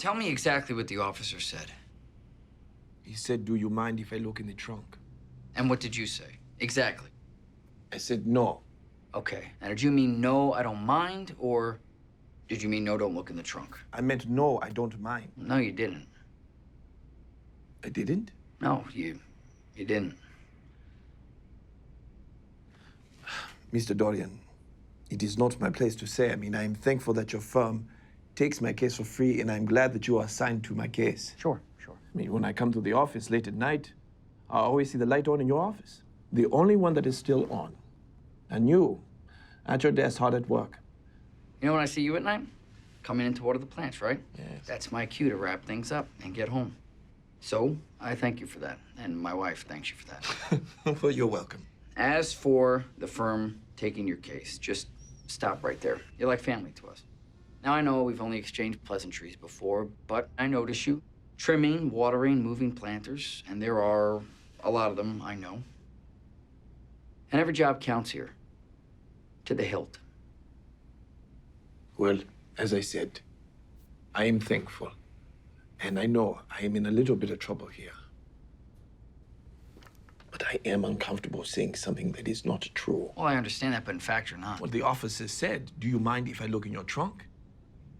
Tell me exactly what the officer said. He said, do you mind if I look in the trunk? And what did you say? Exactly. I said, no. Okay. Now, did you mean no, I don't mind, or did you mean no, don't look in the trunk? I meant no, I don't mind. No, you didn't. I didn't? No, you didn't. Mr. Dorian, it is not my place to say. I mean, I'm thankful that your firm takes my case for free, and I'm glad that you are assigned to my case. Sure. I mean, when I come to the office late at night, I always see the light on in your office. The only one that is still on. And you, at your desk, hard at work. You know when I see you at night? Coming in to water the plants, right? Yes. That's my cue to wrap things up and get home. So, I thank you for that, and my wife thanks you for that. Well, you're welcome. As for the firm taking your case, just stop right there. You're like family to us. Now, I know we've only exchanged pleasantries before, but I notice you trimming, watering, moving planters, and there are a lot of them, I know. And every job counts here, to the hilt. Well, as I said, I am thankful. And I know I am in a little bit of trouble here. But I am uncomfortable saying something that is not true. Well, I understand that, but in fact, you're not. Well, the officer said, do you mind if I look in your trunk?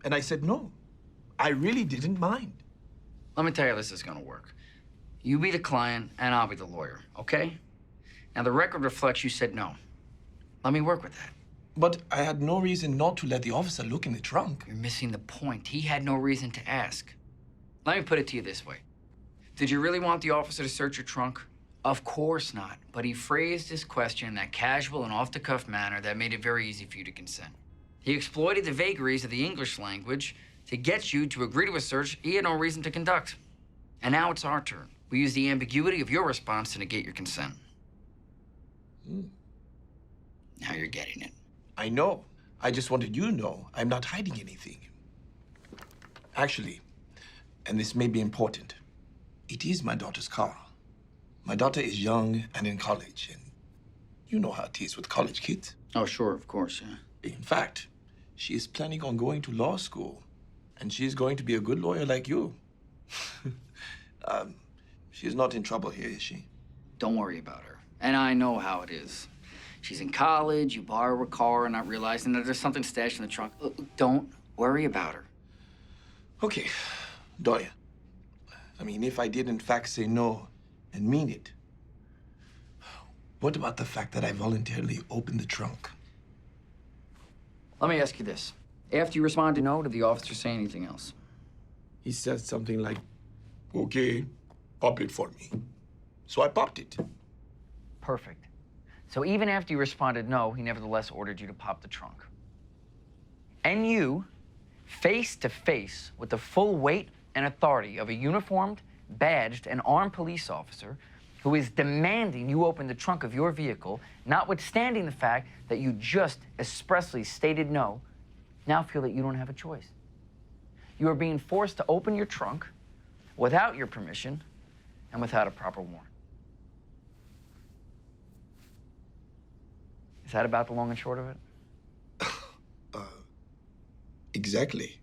And I said, no, I really didn't mind. Let me tell you how this is gonna work. You be the client, and I'll be the lawyer, okay? Now, the record reflects you said no. Let me work with that. But I had no reason not to let the officer look in the trunk. You're missing the point. He had no reason to ask. Let me put it to you this way. Did you really want the officer to search your trunk? Of course not. But he phrased his question in that casual and off-the-cuff manner that made it very easy for you to consent. He exploited the vagaries of the English language to get you to agree to a search he had no reason to conduct. And now it's our turn. We use the ambiguity of your response to negate your consent. Now you're getting it. I know. I just wanted you to know I'm not hiding anything. Actually, and this may be important, it is my daughter's car. My daughter is young and in college, and you know how it is with college kids. Oh, sure, of course, yeah. In fact, she is planning on going to law school, and she's going to be a good lawyer like you. She's not in trouble here, is she? Don't worry about her. And I know how it is. She's in college, you borrow her car, not realizing that there's something stashed in the trunk. Don't worry about her. Okay, Dorian. I mean, if I did in fact say no and mean it, what about the fact that I voluntarily opened the trunk? Let me ask you this. After you responded no, did the officer say anything else? He said something like, okay, pop it for me. So I popped it. Perfect. So even after you responded no, he nevertheless ordered you to pop the trunk. And you, face to face with the full weight and authority of a uniformed, badged, and armed police officer who is demanding you open the trunk of your vehicle, notwithstanding the fact that you just expressly stated no, now feel that you don't have a choice. You are being forced to open your trunk without your permission and without a proper warrant. Is that about the long and short of it? Exactly.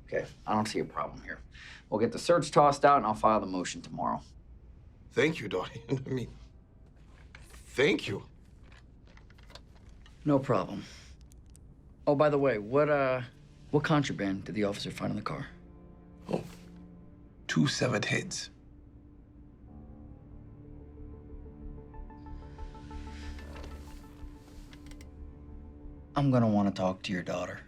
Okay, I don't see a problem here. We'll get the search tossed out and I'll file the motion tomorrow. Thank you, Dorian. I mean, thank you. No problem. Oh, by the way, what contraband did the officer find in the car? Oh, 2 severed heads. I'm gonna want to talk to your daughter.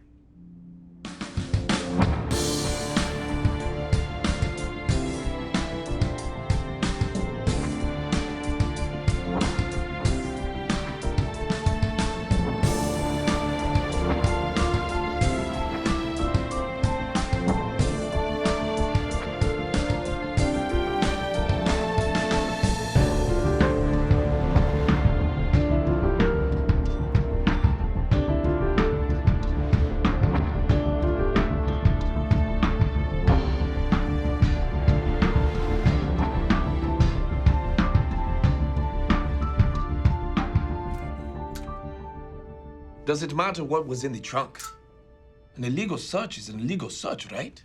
Does it matter what was in the trunk? An illegal search is an illegal search, right?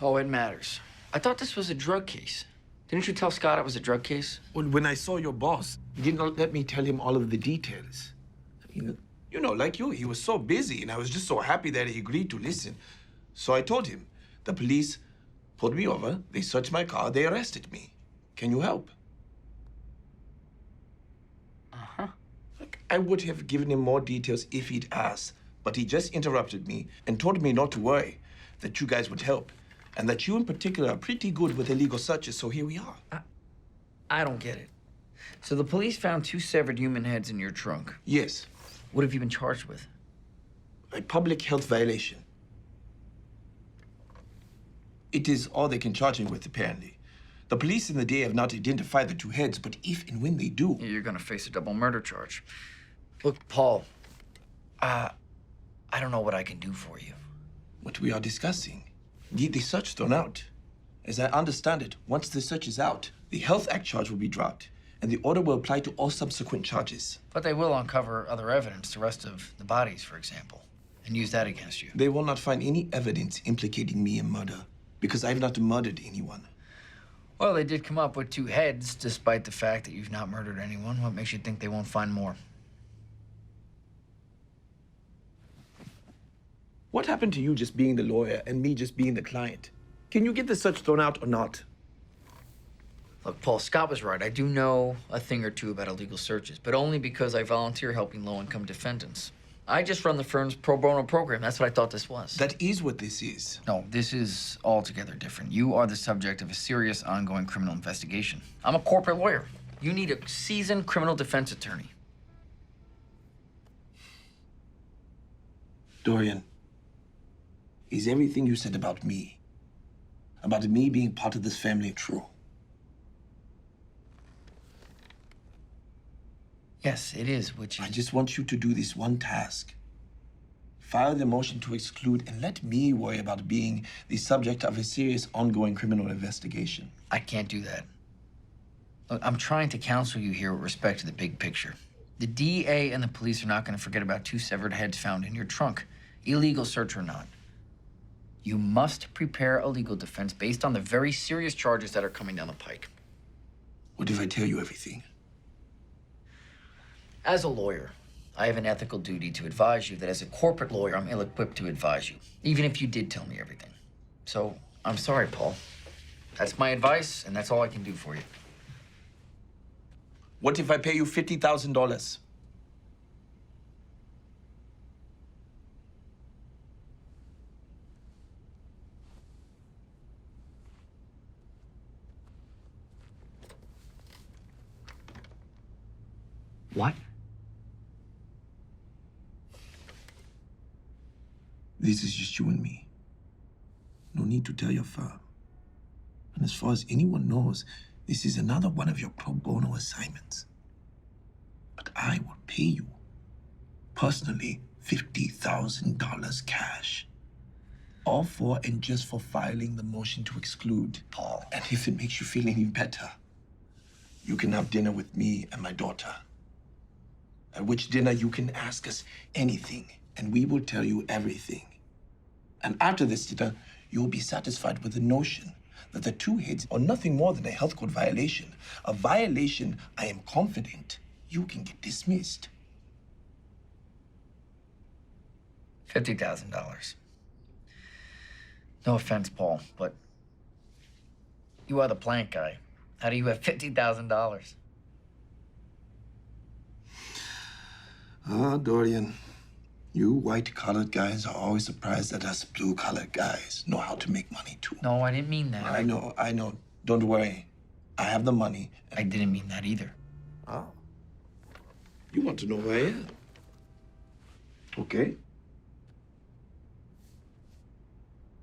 Oh, it matters. I thought this was a drug case. Didn't you tell Scott it was a drug case? Well, when I saw your boss, he did not let me tell him all of the details. You know, like you, he was so busy, and I was just so happy that he agreed to listen. So I told him. The police pulled me over, they searched my car, they arrested me. Can you help? Uh-huh. Like, I would have given him more details if he'd asked, but he just interrupted me and told me not to worry, that you guys would help, and that you in particular are pretty good with illegal searches, so here we are. I don't get it. So the police found 2 severed human heads in your trunk. Yes, What have you been charged with? a public health violation. It is all they can charge him with, apparently. The police in the day have not identified the 2 heads, but if and when they do... You're gonna face a double murder charge. Look, Paul, I don't know what I can do for you. What we are discussing. Need the search thrown out. As I understand it, once the search is out, the Health Act charge will be dropped, and the order will apply to all subsequent charges. But they will uncover other evidence, the rest of the bodies, for example, and use that against you. They will not find any evidence implicating me in murder, because I have not murdered anyone. Well, they did come up with 2 heads, despite the fact that you've not murdered anyone. What makes you think they won't find more? What happened to you just being the lawyer and me just being the client? Can you get the search thrown out or not? Look, Paul, Scott was right. I do know a thing or two about illegal searches, but only because I volunteer helping low-income defendants. I just run the firm's pro bono program. That's what I thought this was. That is what this is. No, this is altogether different. You are the subject of a serious, ongoing criminal investigation. I'm a corporate lawyer. You need a seasoned criminal defense attorney. Dorian, is everything you said about me being part of this family, true? Yes, it is, which I is... just want you to do this one task. File the motion to exclude and let me worry about being the subject of a serious ongoing criminal investigation. I can't do that. Look, I'm trying to counsel you here with respect to the big picture. The DA and the police are not going to forget about 2 severed heads found in your trunk, illegal search or not. You must prepare a legal defense based on the very serious charges that are coming down the pike. What if I tell you everything? As a lawyer, I have an ethical duty to advise you that as a corporate lawyer, I'm ill-equipped to advise you, even if you did tell me everything. So, I'm sorry, Paul. That's my advice, and that's all I can do for you. What if I pay you $50,000? What? This is just you and me. No need to tell your firm. And as far as anyone knows, this is another one of your pro bono assignments. But I will pay you, personally, $50,000 cash. All for and just for filing the motion to exclude. Paul. And if it makes you feel any better, you can have dinner with me and my daughter. At which dinner you can ask us anything, and we will tell you everything. And after this dinner, you'll be satisfied with the notion that the 2 heads are nothing more than a health code violation. A violation I am confident you can get dismissed. $50,000. No offense, Paul, but you are the plant guy. How do you have $50,000? Ah, Dorian, you white-collared guys are always surprised that us blue-collared guys know how to make money, too. No, I didn't mean that. I know. Don't worry. I have the money. I didn't mean that either. Oh. You want to know who I am? Okay.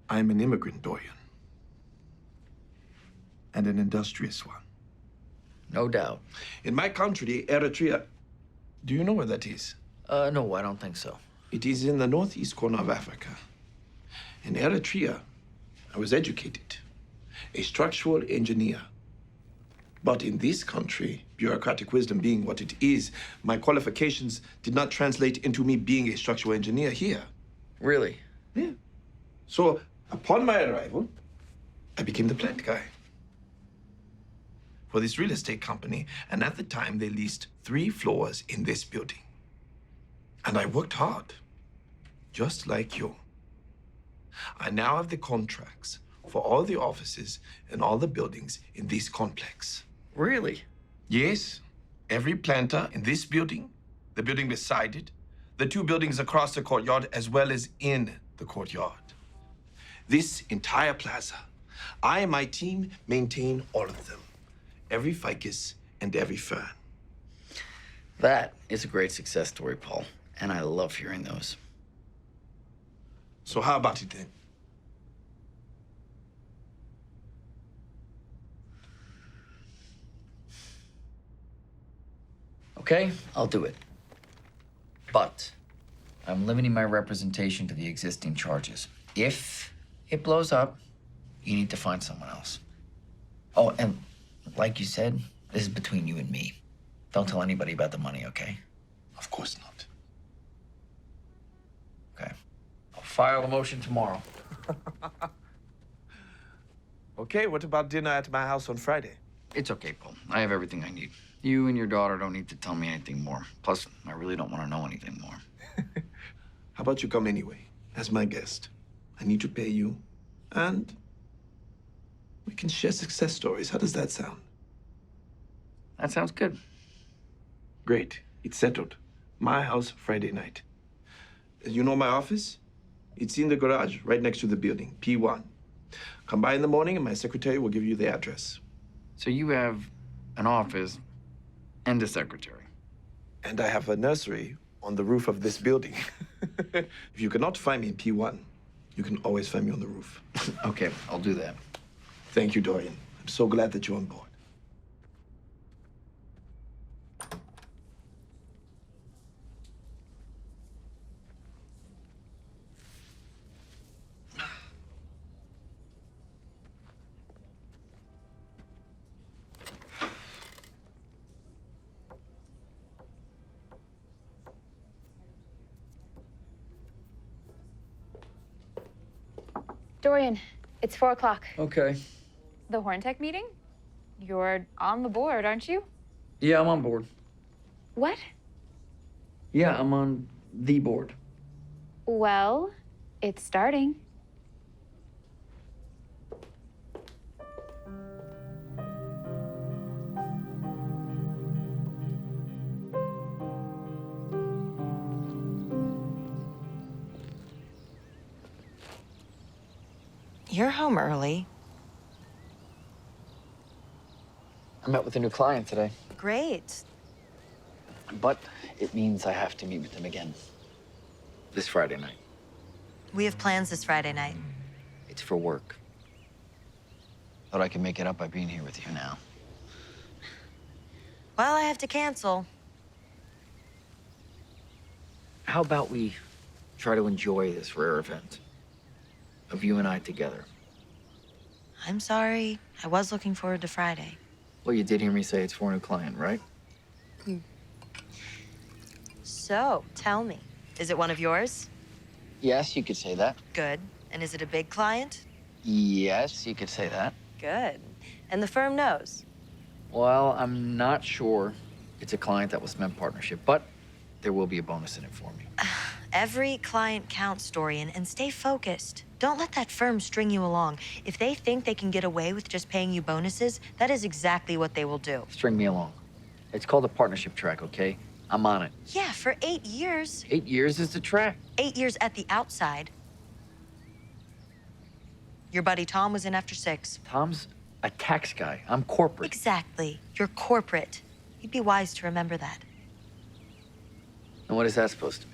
I'm an immigrant, Dorian. And an industrious one. No doubt. In my country, Eritrea... Do you know where that is? No, I don't think so. It is in the northeast corner of Africa. In Eritrea, I was educated, a structural engineer. But in this country, bureaucratic wisdom being what it is, my qualifications did not translate into me being a structural engineer here. Really? Yeah. So, upon my arrival, I became the plant guy for this real estate company, and at the time they leased 3 floors in this building. And I worked hard, just like you. I now have the contracts for all the offices and all the buildings in this complex. Really? Yes, every planter in this building, the building beside it, the 2 buildings across the courtyard, as well as in the courtyard. This entire plaza, I and my team maintain all of them. Every ficus and every fern. That is a great success story, Paul. And I love hearing those. So how about it then? Okay, I'll do it. But I'm limiting my representation to the existing charges. If it blows up, you need to find someone else. Oh, and like you said, this is between you and me. Don't tell anybody about the money, okay? Of course not. Okay. I'll file a motion tomorrow. Okay, what about dinner at my house on Friday? It's okay, Paul. I have everything I need. You and your daughter don't need to tell me anything more. Plus, I really don't want to know anything more. How about you come anyway, as my guest? I need to pay you, and we can share success stories. How does that sound? That sounds good. Great. It's settled. My house, Friday night. You know my office? It's in the garage, right next to the building, P1. Come by in the morning, and my secretary will give you the address. So you have an office and a secretary. And I have a nursery on the roof of this building. If you cannot find me in P1, you can always find me on the roof. Okay, I'll do that. Thank you, Dorian. I'm so glad that you're on board. Dorian, it's 4 o'clock. Okay. The Horntech meeting? You're on the board, aren't you? Yeah, I'm on board. What? Yeah, I'm on the board. Well, it's starting. You're home early. I met with a new client today. Great. But it means I have to meet with him again. This Friday night. We have plans this Friday night. It's for work. Thought I could make it up by being here with you now. Well, I have to cancel. How about we try to enjoy this rare event of you and I together? I'm sorry. I was looking forward to Friday. Well, you did hear me say it's for a new client, right? So, tell me, is it one of yours? Yes, you could say that. Good. And is it a big client? Yes, you could say that. Good. And the firm knows? Well, I'm not sure it's a client that was meant partnership, but there will be a bonus in it for me. Every client counts, Dorian, and stay focused. Don't let that firm string you along. If they think they can get away with just paying you bonuses, that is exactly what they will do. String me along. It's called a partnership track, okay? I'm on it. Yeah, for 8 years. 8 years is the track. 8 years at the outside. Your buddy Tom was in after 6. Tom's a tax guy. I'm corporate. Exactly. You're corporate. You'd be wise to remember that. And what is that supposed to mean?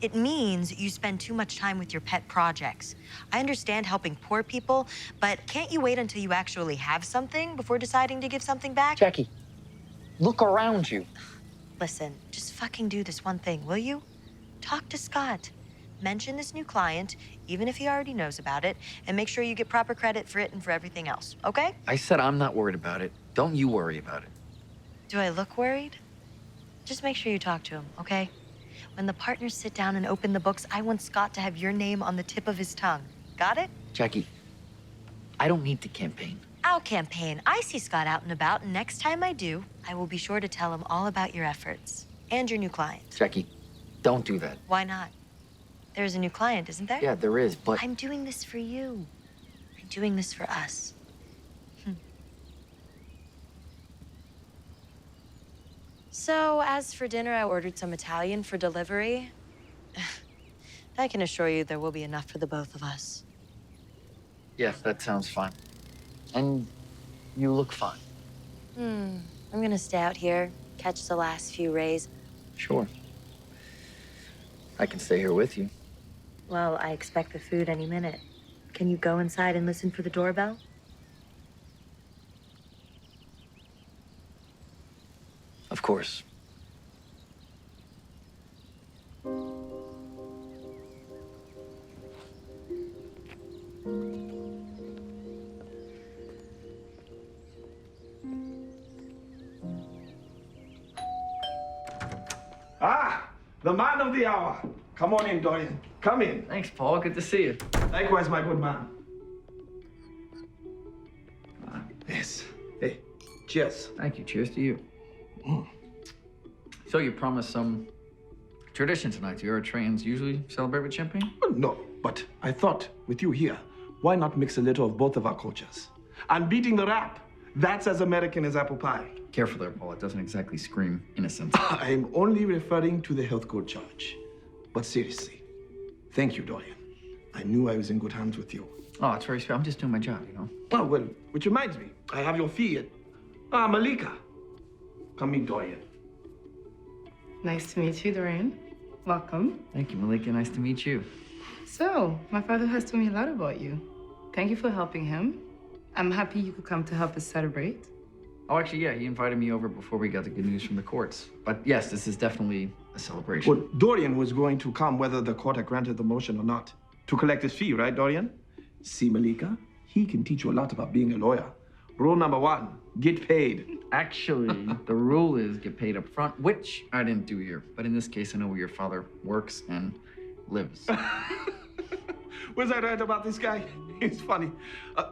It means you spend too much time with your pet projects. I understand helping poor people, but can't you wait until you actually have something before deciding to give something back? Jackie, look around you. Listen, just fucking do this one thing, will you? Talk to Scott. Mention this new client, even if he already knows about it, and make sure you get proper credit for it and for everything else, okay? I said I'm not worried about it. Don't you worry about it. Do I look worried? Just make sure you talk to him, okay? When the partners sit down and open the books, I want Scott to have your name on the tip of his tongue. Got it? Jackie, I don't need to campaign. I'll campaign. I see Scott out and about, and next time I do, I will be sure to tell him all about your efforts and your new client. Jackie, don't do that. Why not? There's a new client, isn't there? Yeah, there is, but... I'm doing this for you. I'm doing this for us. So, as for dinner, I ordered some Italian for delivery. I can assure you there will be enough for the both of us. Yeah, that sounds fine. And you look fine. I'm gonna stay out here, catch the last few rays. Sure. I can stay here with you. Well, I expect the food any minute. Can you go inside and listen for the doorbell? Of course. Ah, the man of the hour. Come on in, Dorian. Come in. Thanks, Paul. Good to see you. Likewise, my good man. Yes. Hey, cheers. Thank you. Cheers to you. So you promised some tradition tonight. Your Eritreans usually celebrate with champagne? No, but I thought with you here, why not mix a little of both of our cultures? And beating the rap, that's as American as apple pie. Careful there, Paul. It doesn't exactly scream innocence. I'm only referring to the health code charge. But seriously, thank you, Dorian. I knew I was in good hands with you. Oh, it's very sweet. I'm just doing my job, you know. Oh, well, which reminds me, I have your fee at... Malika. Come meet Dorian. Nice to meet you, Dorian. Welcome. Thank you, Malika. Nice to meet you. So, my father has told me a lot about you. Thank you for helping him. I'm happy you could come to help us celebrate. Oh, actually, yeah, he invited me over before we got the good news from the courts. But yes, this is definitely a celebration. Well, Dorian was going to come whether the court had granted the motion or not. To collect his fee, right, Dorian? See, Malika, he can teach you a lot about being a lawyer. Rule number 1, get paid. Actually, the rule is get paid up front, which I didn't do here. But in this case, I know where your father works and lives. Was I right about this guy? It's funny.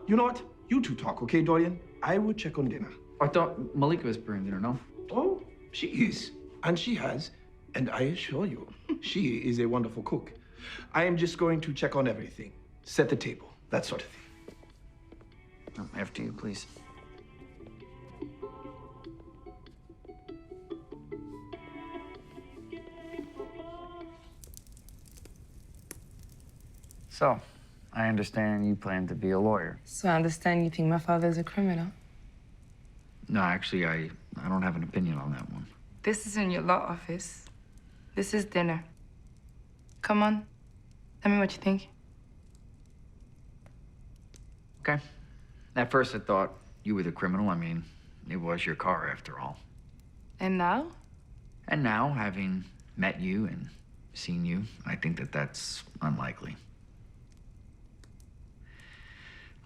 You know what? You two talk, okay, Dorian? I will check on dinner. I thought Malika was bringing dinner, no? Oh, she is. And she has. And I assure you, she is a wonderful cook. I am just going to check on everything. Set the table, that sort of thing. Oh, after you, please. So, I understand you plan to be a lawyer. So I understand you think my father is a criminal. No, actually, I don't have an opinion on that one. This isn't your law office. This is dinner. Come on. Tell me what you think. Okay. At first, I thought you were the criminal. I mean, it was your car, after all. And now? And now, having met you and seen you, I think that that's unlikely.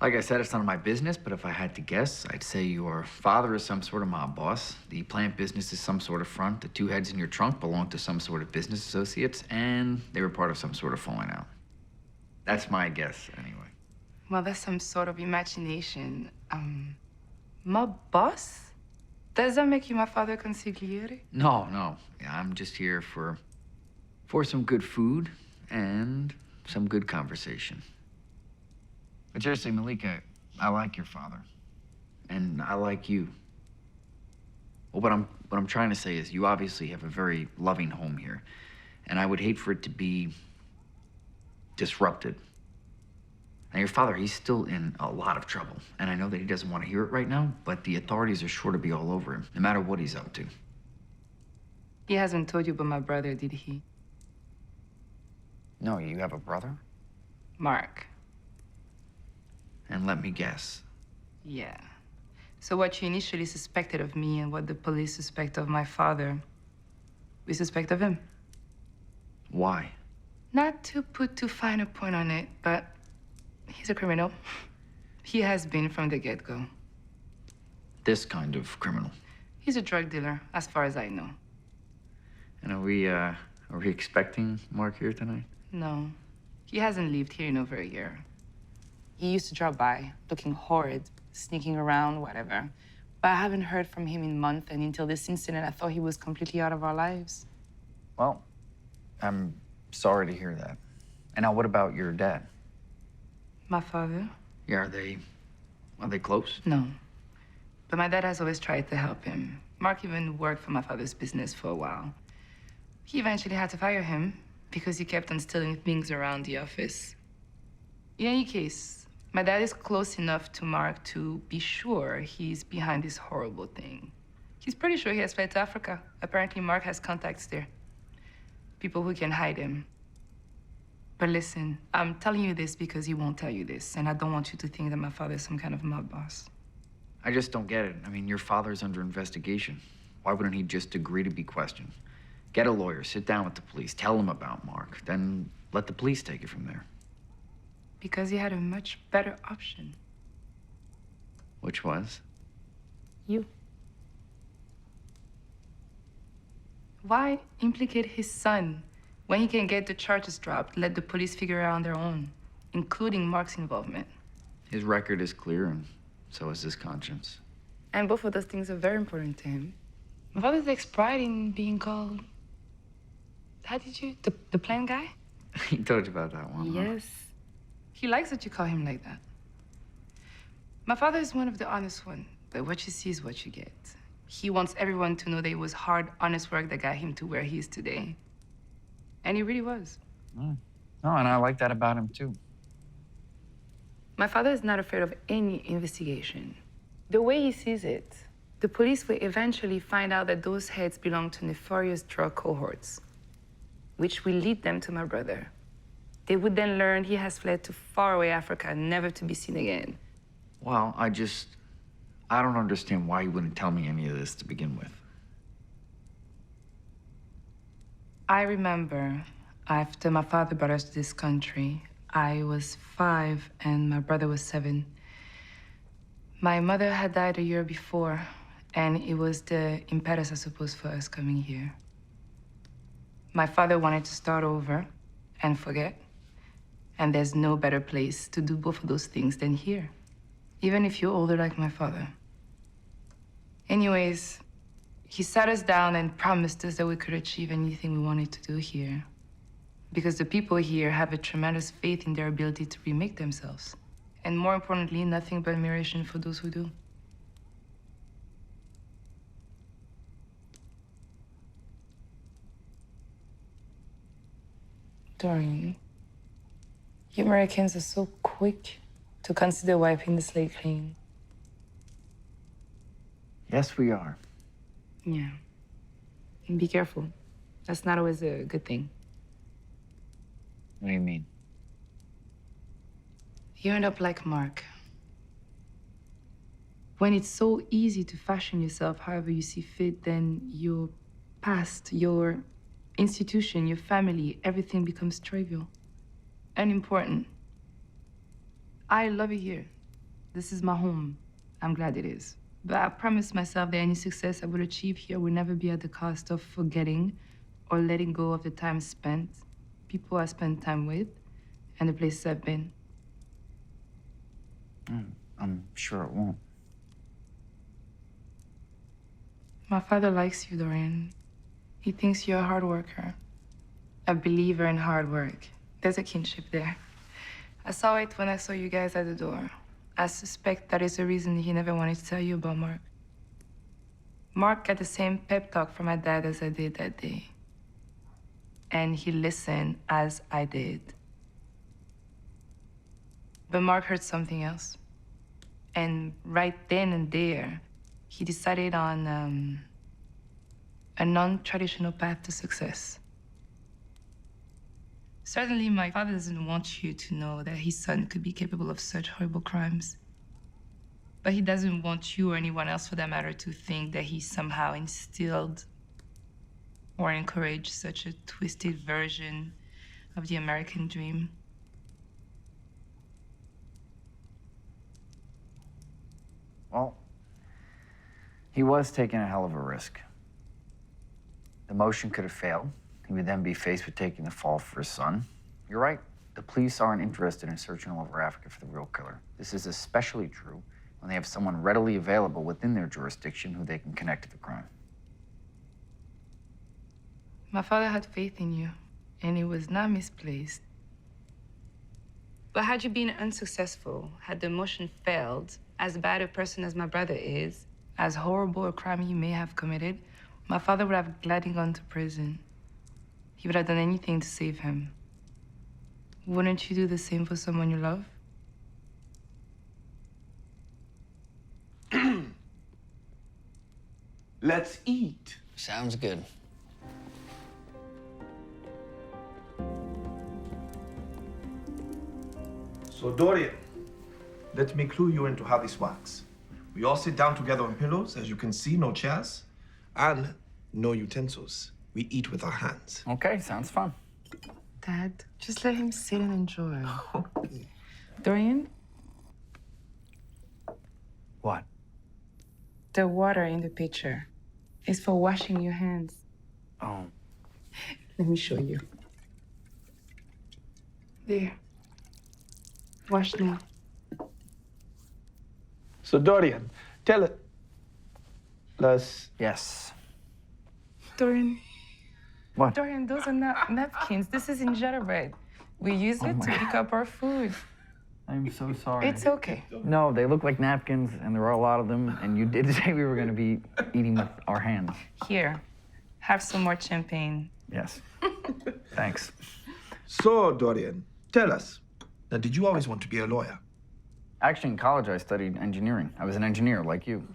Like I said, it's none of my business, but if I had to guess, I'd say your father is some sort of mob boss. The plant business is some sort of front. The 2 heads in your trunk belong to some sort of business associates, and they were part of some sort of falling out. That's my guess, anyway. Well, that's some sort of imagination. My boss? Does that make you my father consigliere? No. Yeah, I'm just here for some good food and some good conversation. But seriously, Malika, I like your father. And I like you. Well, what I'm trying to say is you obviously have a very loving home here. And I would hate for it to be disrupted. Now, your father, he's still in a lot of trouble. And I know that he doesn't want to hear it right now, but the authorities are sure to be all over him, no matter what he's up to. He hasn't told you about my brother, did he? No, you have a brother? Mark. And let me guess. Yeah. So what you initially suspected of me and what the police suspect of my father, we suspect of him. Why? Not to put too fine a point on it, but he's a criminal. He has been from the get-go. This kind of criminal. He's a drug dealer, as far as I know. And are we expecting Mark here tonight? No. He hasn't lived here in over a year. He used to drop by, looking horrid, sneaking around, whatever. But I haven't heard from him in months, and until this incident, I thought he was completely out of our lives. Well, I'm sorry to hear that. And now what about your dad? My father? Yeah, are they close? No. But my dad has always tried to help him. Mark even worked for my father's business for a while. He eventually had to fire him because he kept on stealing things around the office. In any case, my dad is close enough to Mark to be sure he's behind this horrible thing. He's pretty sure he has fled to Africa. Apparently, Mark has contacts there. People who can hide him. But listen, I'm telling you this because he won't tell you this, and I don't want you to think that my father is some kind of mob boss. I just don't get it. I mean, your father's under investigation. Why wouldn't he just agree to be questioned? Get a lawyer, sit down with the police, tell them about Mark, then let the police take it from there. Because he had a much better option. Which was? You. Why implicate his son when he can get the charges dropped, let the police figure it out on their own, including Mark's involvement? His record is clear, and so is his conscience. And both of those things are very important to him. My father takes pride in being called... How did you... The plan guy? He told you about that one, huh? Yes. He likes that you call him like that. My father is one of the honest ones, but what you see is what you get. He wants everyone to know that it was hard, honest work that got him to where he is today. And he really was. No, and I like that about him, too. My father is not afraid of any investigation. The way he sees it, the police will eventually find out that those heads belong to nefarious drug cohorts, which will lead them to my brother. They would then learn he has fled to faraway Africa, never to be seen again. Well, I don't understand why you wouldn't tell me any of this to begin with. I remember after my father brought us to this country, I was 5 and my brother was 7. My mother had died a year before, and it was the impetus, I suppose, for us coming here. My father wanted to start over and forget, and there's no better place to do both of those things than here, even if you're older like my father. Anyways, he sat us down and promised us that we could achieve anything we wanted to do here. Because the people here have a tremendous faith in their ability to remake themselves. And more importantly, nothing but admiration for those who do. Dorian, you Americans are so quick to consider wiping the slate clean. Yes, we are. Yeah. And be careful. That's not always a good thing. What do you mean? You end up like Mark. When it's so easy to fashion yourself however you see fit, then your past, your institution, your family, everything becomes trivial, unimportant. I love it here. This is my home. I'm glad it is. But I promised myself that any success I would achieve here would never be at the cost of forgetting or letting go of the time spent, people I spent time with, and the places I've been. I'm sure it won't. My father likes you, Dorian. He thinks you're a hard worker, a believer in hard work. There's a kinship there. I saw it when I saw you guys at the door. I suspect that is the reason he never wanted to tell you about Mark. Mark got the same pep talk from my dad as I did that day. And he listened as I did. But Mark heard something else. And right then and there, he decided on a non-traditional path to success. Certainly, my father doesn't want you to know that his son could be capable of such horrible crimes. But he doesn't want you or anyone else, for that matter, to think that he somehow instilled or encouraged such a twisted version of the American dream. Well, he was taking a hell of a risk. The motion could have failed. He would then be faced with taking the fall for his son. You're right. the police aren't interested in searching all over Africa for the real killer. This is especially true when they have someone readily available within their jurisdiction who they can connect to the crime. My father had faith in you, and it was not misplaced. But had you been unsuccessful, had the motion failed, as bad a person as my brother is, as horrible a crime he may have committed, my father would have gladly gone to prison. He would have done anything to save him. Wouldn't you do the same for someone you love? Let's eat. Sounds good. So, Dorian, let me clue you into how this works. We all sit down together on pillows. As you can see, no chairs and no utensils. We eat with our hands. Okay, sounds fun. Dad, just let him sit and enjoy. Okay. Dorian, What? the water in the pitcher is for washing your hands. Oh. Let me show you. There. Wash now. So, Dorian, tell us. Yes. Dorian. What? Dorian, those are not napkins. This is injera bread. We use it my to pick up our food. I'm so sorry. It's okay. No, they look like napkins, and there are a lot of them, and you did say we were going to be eating with our hands. Here, have some more champagne. Yes. Thanks. So, Dorian, tell us. Now, did you always want to be a lawyer? Actually, in college, I studied engineering. I was an engineer like you.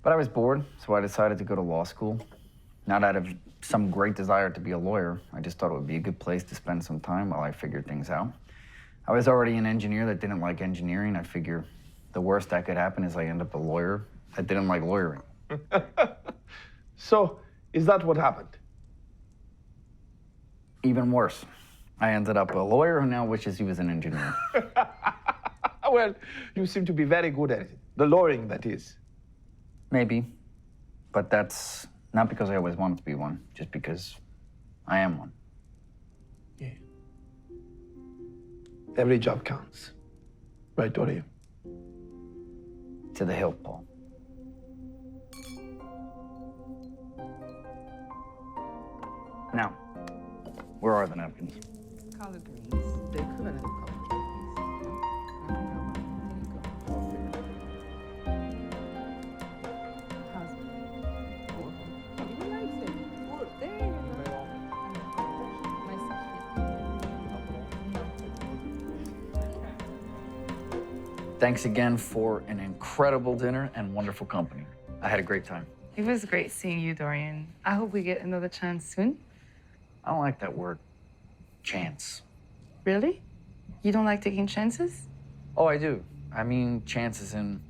But I was bored, so I decided to go to law school. Not out of some great desire to be a lawyer. I just thought it would be a good place to spend some time while I figured things out. I was already an engineer that didn't like engineering. I figure the worst that could happen is I end up a lawyer that didn't like lawyering. So, is that what happened? Even worse. I ended up a lawyer who now wishes he was an engineer. Well, you seem to be very good at it. The lawyering, that is. Maybe. But that's not because I always wanted to be one, just because I am one. Yeah. Every job counts. Right, Dorian? To the hilt, Paul. Now, where are the napkins? Collard greens. The equivalent of collard greens. Thanks again for an incredible dinner and wonderful company. I had a great time. It was great seeing you, Dorian. I hope we get another chance soon. I don't like that word, chance. Really? You don't like taking chances? Oh, I do. I mean chances in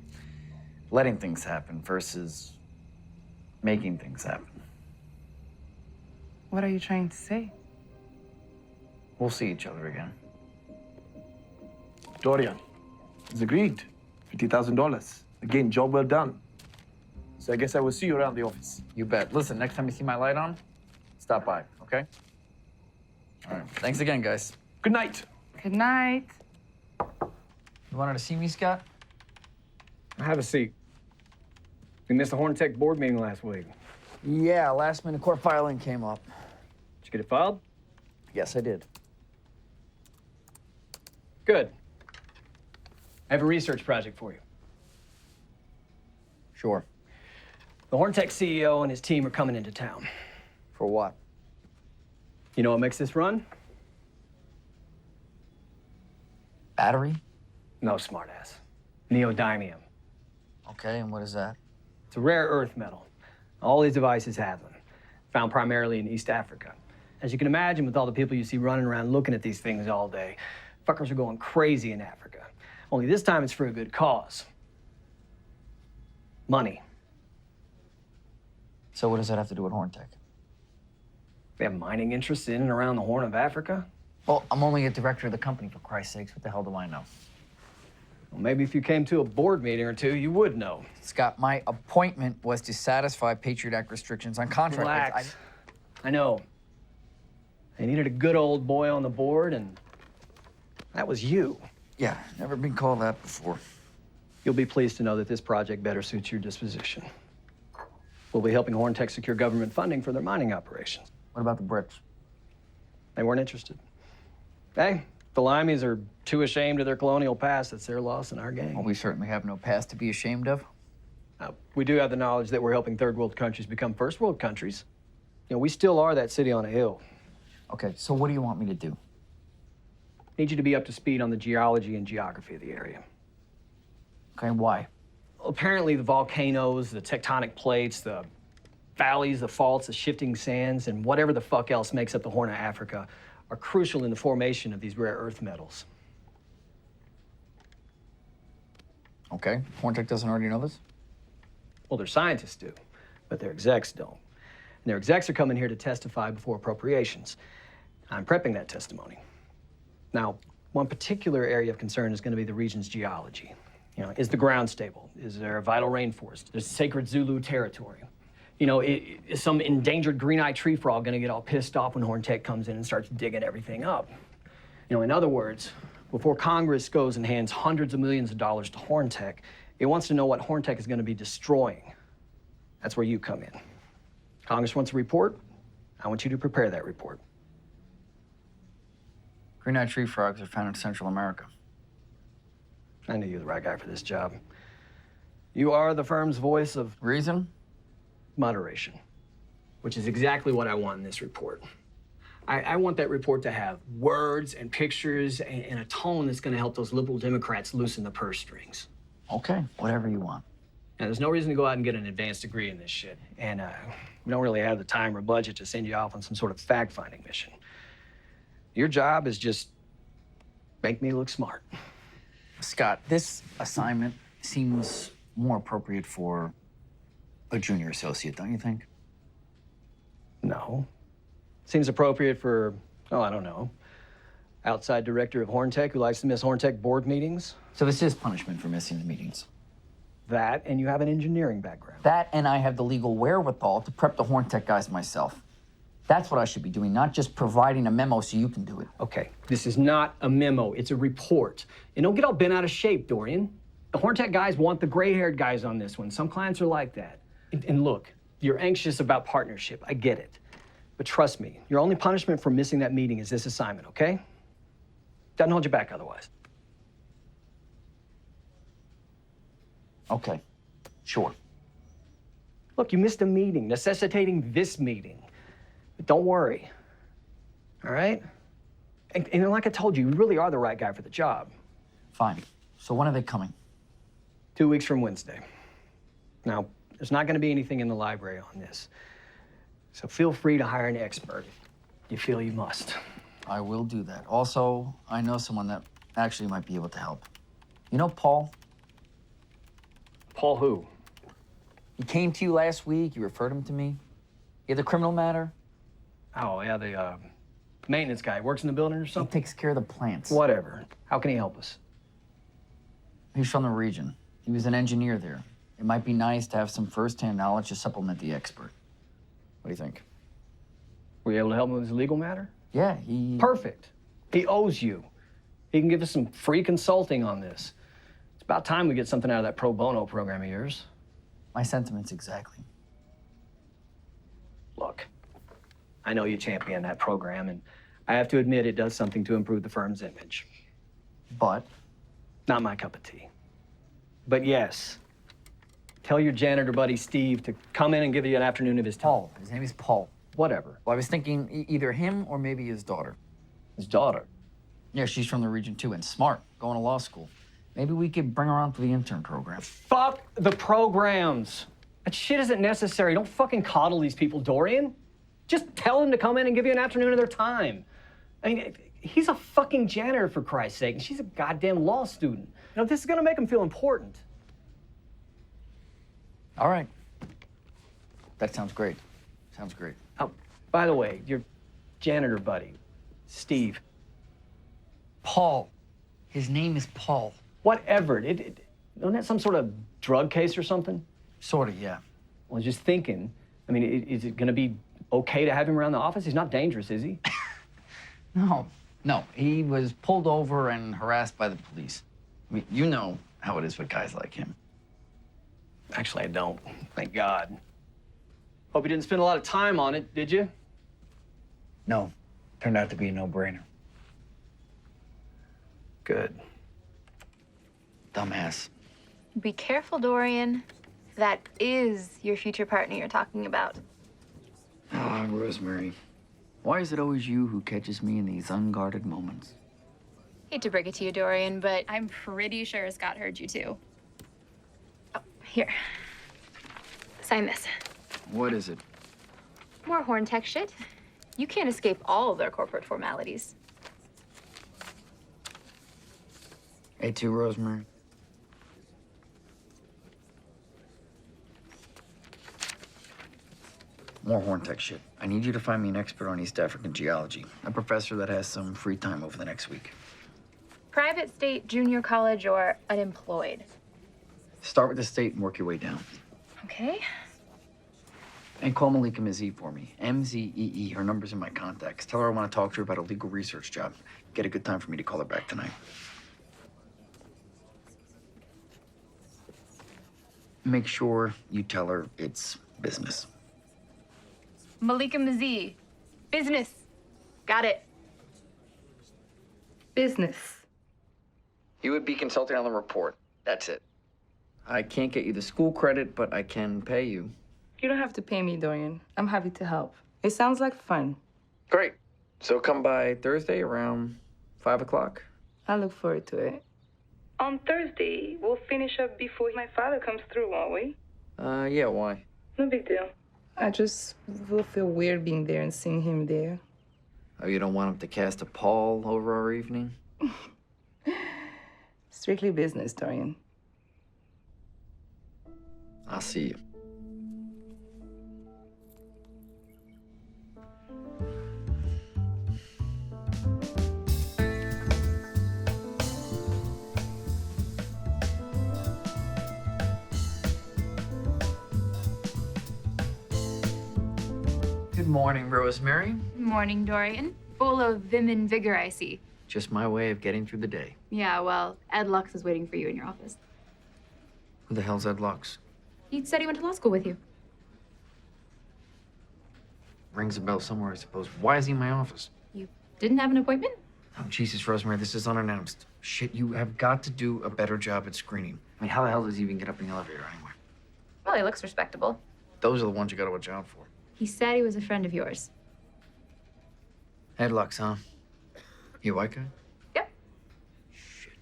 letting things happen versus making things happen. What are you trying to say? We'll see each other again. Dorian, it's agreed. $50,000. Again, job well done. So I guess I will see you around the office. You bet. Listen, next time you see my light on, stop by, okay? All right. Thanks again, guys. Good night. Good night. You wanted to see me, Scott? Have a seat. We missed the Horntech board meeting last week. Yeah, last minute court filing came up. Did you get it filed? Yes, I did. Good. I have a research project for you. Sure. The Horntech CEO and his team are coming into town. For what? You know what makes this run? Battery? No, smartass. Neodymium. Okay, and what is that? It's a rare earth metal. All these devices have them. Found primarily in East Africa. As you can imagine, with all the people you see running around looking at these things all day, fuckers are going crazy in Africa. Only this time it's for a good cause. Money. So what does that have to do with Horntech? They have mining interests in and around the Horn of Africa. Well, I'm only a director of the company, for Christ's sakes. What the hell do I know? Well, maybe if you came to a board meeting or two, you would know. Scott, my appointment was to satisfy Patriot Act restrictions on contracts. Relax. I know. They needed a good old boy on the board, and That was you. Yeah, never been called that before. You'll be pleased to know that this project better suits your disposition. We'll be helping Horntech secure government funding for their mining operations. What about the Brits? They weren't interested. Hey, the Limeys are too ashamed of their colonial past. That's their loss in our game. Well, we certainly have no past to be ashamed of. We do have the knowledge that we're helping third world countries become first world countries. You know, we still are that city on a hill. Okay, so what do you want me to do? Need you to be up to speed on the geology and geography of the area. Okay, why? Apparently, the volcanoes, the tectonic plates, the valleys, the faults, the shifting sands, and whatever the fuck else makes up the Horn of Africa are crucial in the formation of these rare earth metals. Okay, Horntech doesn't already know this? Well, their scientists do, but their execs don't. And their execs are coming here to testify before appropriations. I'm prepping that testimony. Now, one particular area of concern is going to be the region's geology. You know, is the ground stable? Is there a vital rainforest? There's sacred Zulu territory. You know, is some endangered green-eyed tree frog going to get all pissed off when Horntech comes in and starts digging everything up? You know, in other words, before Congress goes and hands hundreds of millions of dollars to Horntech, it wants to know what Horntech is going to be destroying. That's where you come in. Congress wants a report. I want you to prepare that report. Green-eyed tree frogs are found in Central America. I knew you were the right guy for this job. You are the firm's voice of Reason? moderation, which is exactly what I want in this report. I want that report to have words and pictures and a tone that's going to help those liberal Democrats loosen the purse strings. Okay, whatever you want. Now, there's no reason to go out and get an advanced degree in this shit. And we don't really have the time or budget to send you off on some sort of fact-finding mission. Your job is just make me look smart. Scott, this assignment seems more appropriate for a junior associate, don't you think? No. Seems appropriate for, oh, I don't know, outside director of Horntech who likes to miss Horntech board meetings. So this is punishment for missing the meetings. That, and you have an engineering background. That, and I have the legal wherewithal to prep the Horntech guys myself. That's what I should be doing, not just providing a memo so you can do it. Okay, this is not a memo, it's a report. And don't get all bent out of shape, Dorian. The Horntech guys want the gray-haired guys on this one. Some clients are like that. And look, you're anxious about partnership, I get it. But trust me, your only punishment for missing that meeting is this assignment, okay? Doesn't hold you back otherwise. Okay, sure. Look, you missed a meeting, necessitating this meeting. But don't worry, all right? And like I told you, you really are the right guy for the job. Fine. So when are they coming? 2 weeks from Wednesday. Now, there's not going to be anything in the library on this. So feel free to hire an expert if you feel you must. I will do that. Also, I know someone that actually might be able to help. You know Paul? Paul who? He came to you last week. You referred him to me. You had the criminal matter. Oh, yeah, the maintenance guy. Works in the building or He something? takes care of the plants. Whatever. How can he help us? He's from the region. He was an engineer there. It might be nice to have some first-hand knowledge to supplement the expert. What do you think? Were you able to help him with his legal matter? Yeah, he... Perfect. He owes you. He can give us some free consulting on this. It's about time we get something out of that pro bono program of yours. My sentiments exactly. Look, I know you champion that program, and I have to admit it does something to improve the firm's image. But? Not my cup of tea. But yes, tell your janitor buddy Steve to come in and give you an afternoon of his time. Paul. His name is Paul. Whatever. Well, I was thinking either him or maybe his daughter. His daughter. Yeah, she's from the region too, and smart, going to law school. Maybe we could bring her on to the intern program. Fuck the programs. That shit isn't necessary. Don't fucking coddle these people, Dorian. Just tell them to come in and give you an afternoon of their time. I mean, he's a fucking janitor, for Christ's sake, and she's a goddamn law student. You know, this is gonna make him feel important. All right. That sounds great. Sounds great. Oh, by the way, your janitor buddy, Steve. Paul. His name is Paul. Whatever. Isn't that some sort of drug case or something? Sort of, yeah. Well, just thinking, I mean, is it gonna be okay to have him around the office? He's not dangerous, is he? No, No, he was pulled over and harassed by the police. I mean, you know how it is with guys like him. Actually, I don't. Thank God. Hope you didn't spend a lot of time on it, did you? No, turned out to be a no-brainer. Good. Dumbass. Be careful, Dorian. That is your future partner you're talking about. Ah, Rosemary. Why is it always you who catches me in these unguarded moments? Hate to break it to you, Dorian, but I'm pretty sure Scott heard you too. Oh, here. Sign this. What is it? More Horntech shit. You can't escape all of their corporate formalities. A2, Rosemary. More Horntech shit. I need you to find me an expert on East African geology. A professor that has some free time over the next week. Private, state, junior college, or unemployed. Start with the state and work your way down. Okay. And call Malika Mzee for me. M-Z-E-E. Her number's in my contacts. Tell her I want to talk to her about a legal research job. Get a good time for me to call her back tonight. Make sure you tell her it's business. Malika Mzee. Business. Got it. Business. You would be consulting on the report. That's it. I can't get you the school credit, but I can pay you. You don't have to pay me, Dorian. I'm happy to help. It sounds like fun. Great. So come by Thursday around 5 o'clock. I look forward to it. On Thursday, we'll finish up before my father comes through, won't we? Yeah, why? No big deal. I just will feel weird being there and seeing him there. Oh, you don't want him to cast a pall over our evening? Strictly business, Dorian. I'll see you. Good morning, Rosemary. Morning, Dorian. Full of vim and vigor, I see. Just my way of getting through the day. Yeah, well, Ed Lux is waiting for you in your office. Who the hell's Ed Lux? He said he went to law school with you. Rings a bell somewhere, I suppose. Why is he in my office? You didn't have an appointment? Oh, Jesus, Rosemary, this is unannounced. Shit, you have got to do a better job at screening. I mean, how the hell does he even get up in the elevator anyway? Well, he looks respectable. Those are the ones you gotta watch out for. He said he was a friend of yours. Ed Lux, huh? You a white guy? Yep. Shit.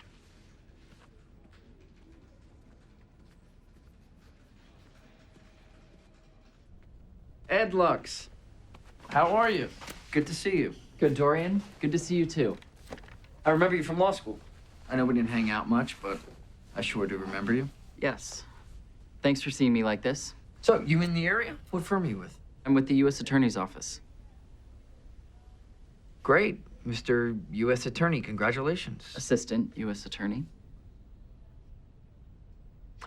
Ed Lux, how are you? Good to see you. Good, Dorian. Good to see you, too. I remember you from law school. I know we didn't hang out much, but I sure do remember you. Yes. Thanks for seeing me like this. So, you in the area? What firm are you with? I'm with the U.S. Attorney's Office. Great, Mr. U.S. Attorney. Congratulations. Assistant U.S. Attorney.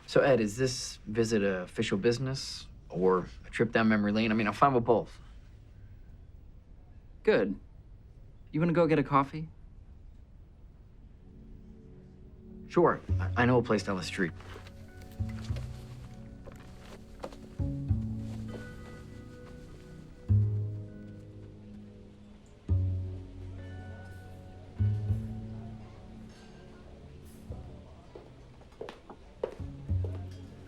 So, Ed, is this visit official business or a trip down memory lane? I mean, I'm fine with both. Good. You want to go get a coffee? Sure. I know a place down the street.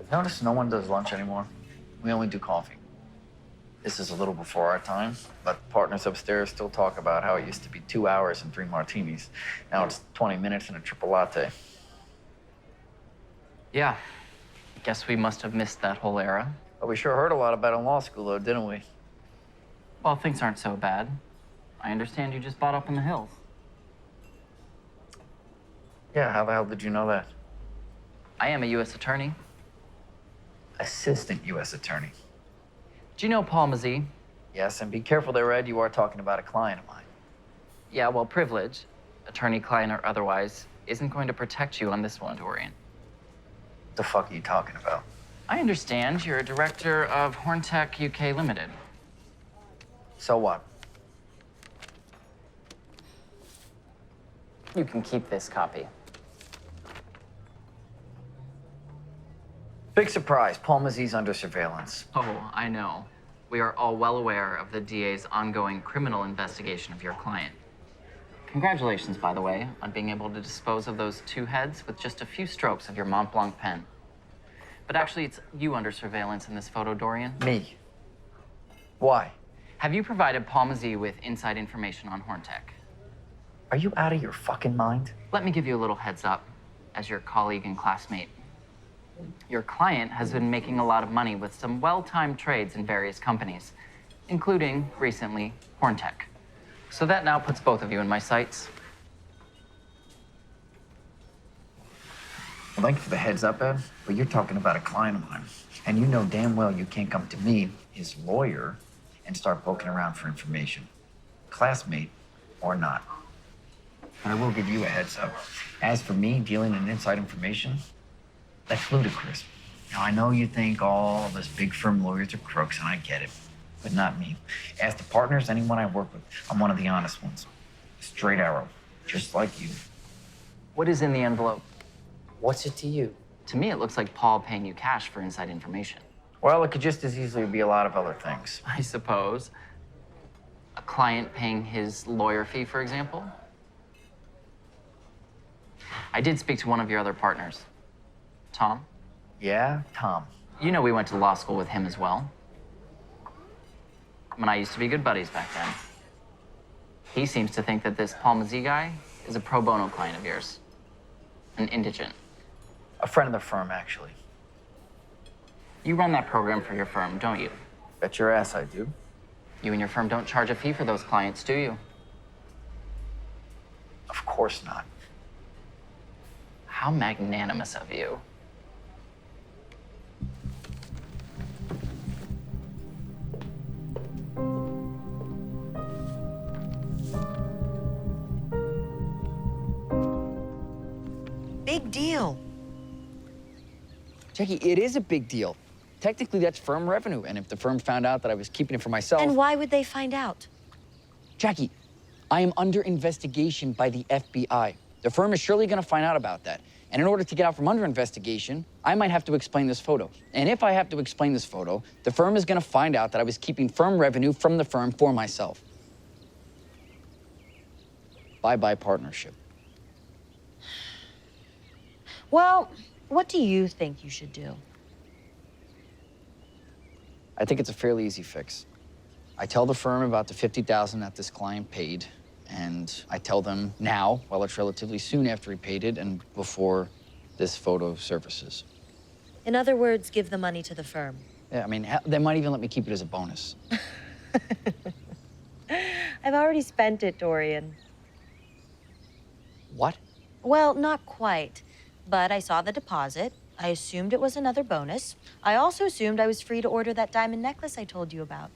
Notice no one does lunch anymore. We only do coffee. This is a little before our time, but partners upstairs still talk about how it used to be 2 hours and 3 martinis. Now it's 20 minutes and a triple latte. Yeah. Guess we must have missed that whole era. But we sure heard a lot about it in law school, though, didn't we? Well, things aren't so bad. I understand you just bought up in the hills. Yeah, how the hell did you know that? I am a U.S. attorney. Assistant U.S. Attorney. Do you know Paul Mzee? Yes, and be careful there, Ed. You are talking about a client of mine. Yeah, well, privilege, attorney, client, or otherwise, isn't going to protect you on this one, Dorian. What the fuck are you talking about? I understand you're a director of Horntech UK Limited. So what? You can keep this copy. Big surprise, Paul Mazzie's under surveillance. Oh, I know. We are all well aware of the DA's ongoing criminal investigation of your client. Congratulations, by the way, on being able to dispose of those two heads with just a few strokes of your Mont Blanc pen. But actually, it's you under surveillance in this photo, Dorian. Me? Why? Have you provided Paul Mazzie with inside information on Horntech? Are you out of your fucking mind? Let me give you a little heads up as your colleague and classmate. Your client has been making a lot of money with some well-timed trades in various companies, including, recently, Horntech. So that now puts both of you in my sights. Well, thank you for the heads up, Ed, but you're talking about a client of mine. And you know damn well you can't come to me, his lawyer, and start poking around for information. Classmate or not. But I will give you a heads up. As for me dealing in inside information, that's ludicrous. Now, I know you think all of us big firm lawyers are crooks, and I get it, but not me. As to partners, anyone I work with, I'm one of the honest ones. Straight arrow, just like you. What is in the envelope? What's it to you? To me, it looks like Paul paying you cash for inside information. Well, it could just as easily be a lot of other things. I suppose. A client paying his lawyer fee, for example. I did speak to one of your other partners, Tom. Yeah, Tom. You know we went to law school with him as well. When I used to be good buddies back then. He seems to think that this Paul Mazzie guy is a pro bono client of yours. An indigent. A friend of the firm, actually. You run that program for your firm, don't you? Bet your ass I do. You and your firm don't charge a fee for those clients, do you? Of course not. How magnanimous of you. Big deal. Jackie, it is a big deal. Technically, that's firm revenue, and if the firm found out that I was keeping it for myself... And why would they find out? Jackie, I am under investigation by the FBI. The firm is surely going to find out about that. And in order to get out from under investigation, I might have to explain this photo. And if I have to explain this photo, the firm is going to find out that I was keeping firm revenue from the firm for myself. Bye-bye partnership. Well, what do you think you should do? I think it's a fairly easy fix. I tell the firm about the $50,000 that this client paid, and I tell them now, while it's relatively soon after he paid it and before this photo surfaces. In other words, give the money to the firm. Yeah, I mean, they might even let me keep it as a bonus. I've already spent it, Dorian. What? Well, not quite, but I saw the deposit. I assumed it was another bonus. I also assumed I was free to order that diamond necklace I told you about.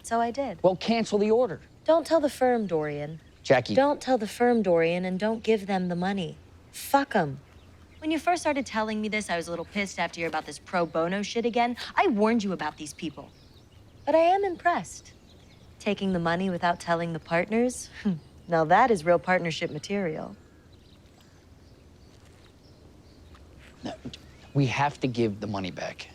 So I did. Well, cancel the order. Don't tell the firm, Dorian. Jackie. Don't tell the firm, Dorian, and don't give them the money. Fuck them. When you first started telling me this, I was a little pissed after you heard about this pro bono shit again. I warned you about these people. But I am impressed. Taking the money without telling the partners? Now that is real partnership material. No, we have to give the money back.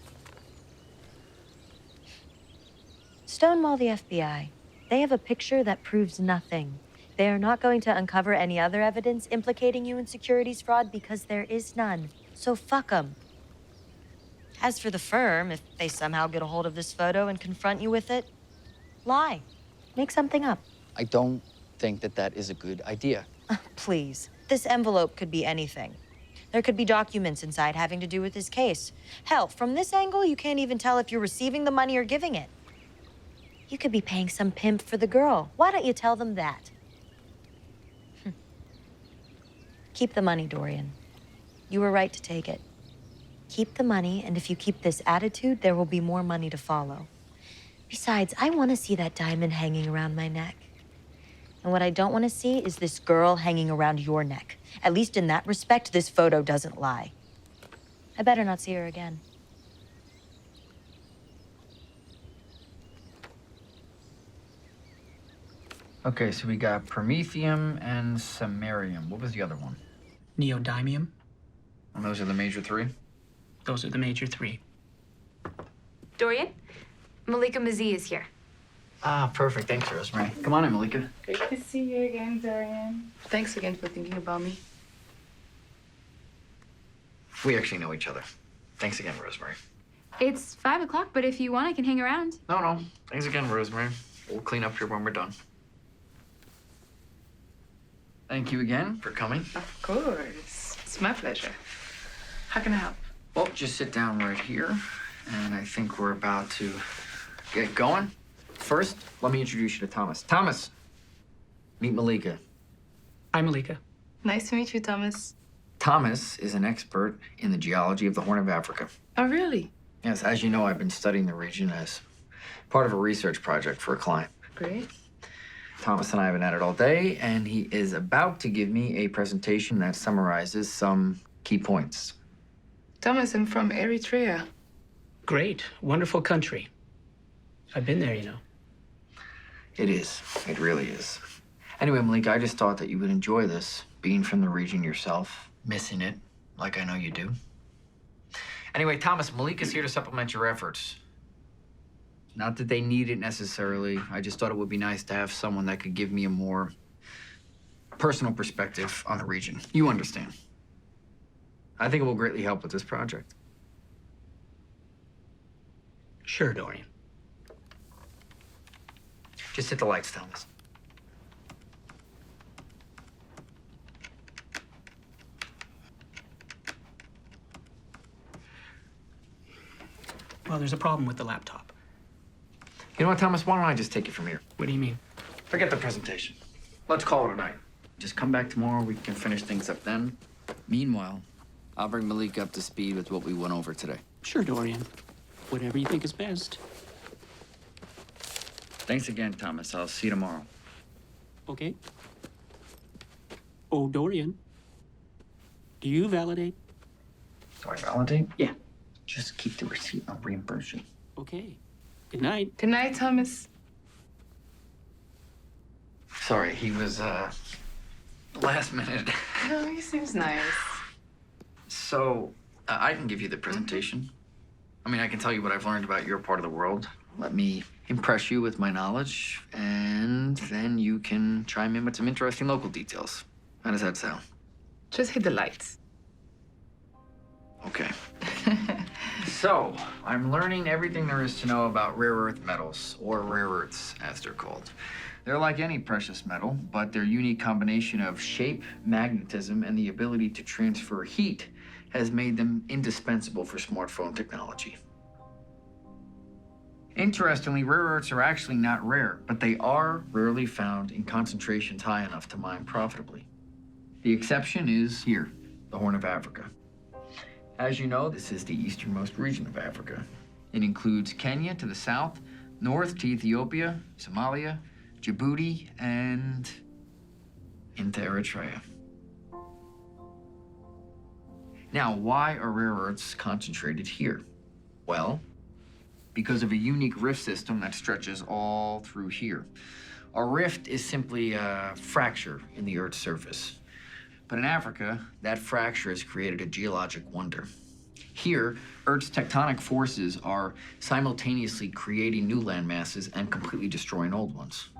Stonewall the FBI. They have a picture that proves nothing. They are not going to uncover any other evidence implicating you in securities fraud because there is none. So fuck them. As for the firm, if they somehow get a hold of this photo and confront you with it, lie. Make something up. I don't think that that is a good idea. Please. This envelope could be anything. There could be documents inside having to do with his case. Hell, from this angle, you can't even tell if you're receiving the money or giving it. You could be paying some pimp for the girl. Why don't you tell them that? Keep the money, Dorian. You were right to take it. Keep the money, and if you keep this attitude, there will be more money to follow. Besides, I want to see that diamond hanging around my neck. And what I don't want to see is this girl hanging around your neck. At least in that respect, this photo doesn't lie. I better not see her again. Okay, so we got promethium and samarium. What was the other one? Neodymium. And those are the major three? Those are the major three. Dorian, Malika Mazie is here. Ah, perfect. Thanks, Rosemary. Come on in, Malika. Great to see you again, Dorian. Thanks again for thinking about me. We actually know each other. Thanks again, Rosemary. It's 5 o'clock, but if you want, I can hang around. No. Thanks again, Rosemary. We'll clean up here when we're done. Thank you again for coming. Of course. It's my pleasure. How can I help? Well, just sit down right here, and I think we're about to get going. First, let me introduce you to Thomas. Thomas, meet Malika. Hi, Malika. Nice to meet you, Thomas. Thomas is an expert in the geology of the Horn of Africa. Oh, really? Yes, as you know, I've been studying the region as part of a research project for a client. Great. Thomas and I have been at it all day, and he is about to give me a presentation that summarizes some key points. Thomas, I'm from Eritrea. Great. Wonderful country. I've been there, you know. It is. It really is. Anyway, Malika, I just thought that you would enjoy this, being from the region yourself, missing it, like I know you do. Anyway, Thomas, Malika's here to supplement your efforts. Not that they need it necessarily. I just thought it would be nice to have someone that could give me a more personal perspective on the region. You understand. I think it will greatly help with this project. Sure, Dorian. Just hit the lights, Thomas. Well, there's a problem with the laptop. You know what, Thomas? Why don't I just take it from here? What do you mean? Forget the presentation. Let's call it a night. Just come back tomorrow. We can finish things up then. Meanwhile, I'll bring Malika up to speed with what we went over today. Sure, Dorian. Whatever you think is best. Thanks again, Thomas. I'll see you tomorrow. Okay. Oh, Dorian. Do you validate? Do I validate? Yeah. Just keep the receipt. I'll reimburse you. Okay. Good night. Good night, Thomas. Sorry, he was, last minute. No, he seems nice. So, I can give you the presentation. I mean, I can tell you what I've learned about your part of the world. Let me impress you with my knowledge, and then you can chime in with some interesting local details. How does that sound? Just hit the lights. Okay. So, I'm learning everything there is to know about rare earth metals, or rare earths, as they're called. They're like any precious metal, but their unique combination of shape, magnetism, and the ability to transfer heat has made them indispensable for smartphone technology. Interestingly, rare earths are actually not rare, but they are rarely found in concentrations high enough to mine profitably. The exception is here, the Horn of Africa. As you know, this is the easternmost region of Africa. It includes Kenya to the south, north to Ethiopia, Somalia, Djibouti, and into Eritrea. Now, why are rare earths concentrated here? Well, because of a unique rift system that stretches all through here. A rift is simply a fracture in the Earth's surface. But in Africa, that fracture has created a geologic wonder. Here, Earth's tectonic forces are simultaneously creating new land masses and completely destroying old ones.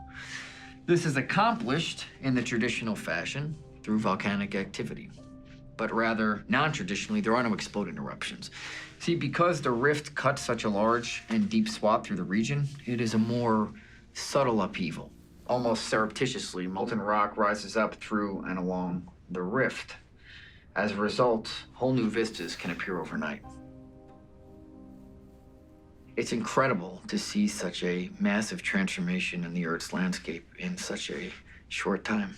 This is accomplished in the traditional fashion through volcanic activity. But rather, non-traditionally, there are no exploding eruptions. See, because the rift cuts such a large and deep swath through the region, it is a more subtle upheaval. Almost surreptitiously, molten rock rises up through and along the rift. As a result, whole new vistas can appear overnight. It's incredible to see such a massive transformation in the Earth's landscape in such a short time.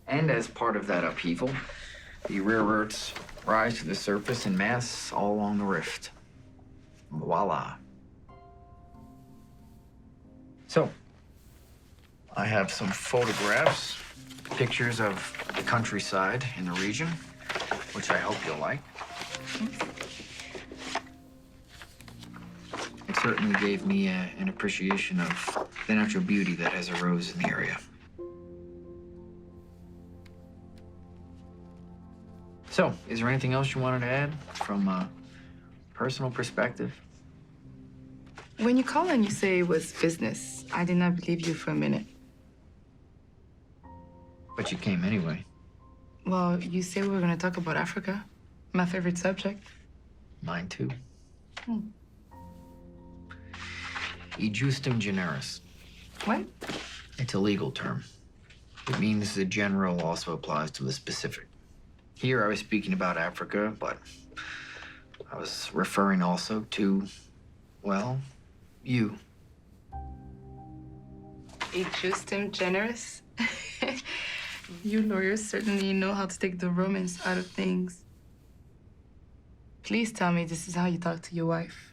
And as part of that upheaval, the rare earths rise to the surface in mass all along the rift. Voila. So, I have some photographs, pictures of the countryside in the region, which I hope you'll like. It's certainly gave me an appreciation of the natural beauty that has arose in the area. So, is there anything else you wanted to add from a personal perspective? When you call and you say it was business, I did not believe you for a minute. But you came anyway. Well, you say we were going to talk about Africa, my favorite subject. Mine too. E justum generis. What? It's a legal term. It means the general also applies to the specific. Here I was speaking about Africa, but I was referring also to, well, you. E justum generis? You lawyers certainly know how to take the romance out of things. Please tell me this is how you talk to your wife.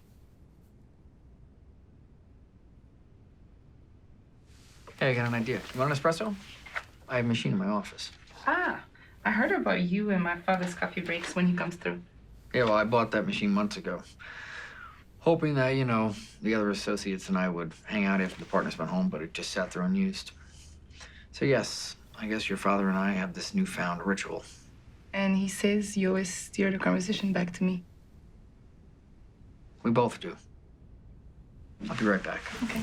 Hey, I got an idea. You want an espresso? I have a machine in my office. Ah, I heard about you and my father's coffee breaks when he comes through. Yeah, well, I bought that machine months ago. Hoping that, the other associates and I would hang out after the partners went home, but it just sat there unused. So yes, I guess your father and I have this newfound ritual. And he says you always steer the conversation back to me. We both do. I'll be right back. Okay.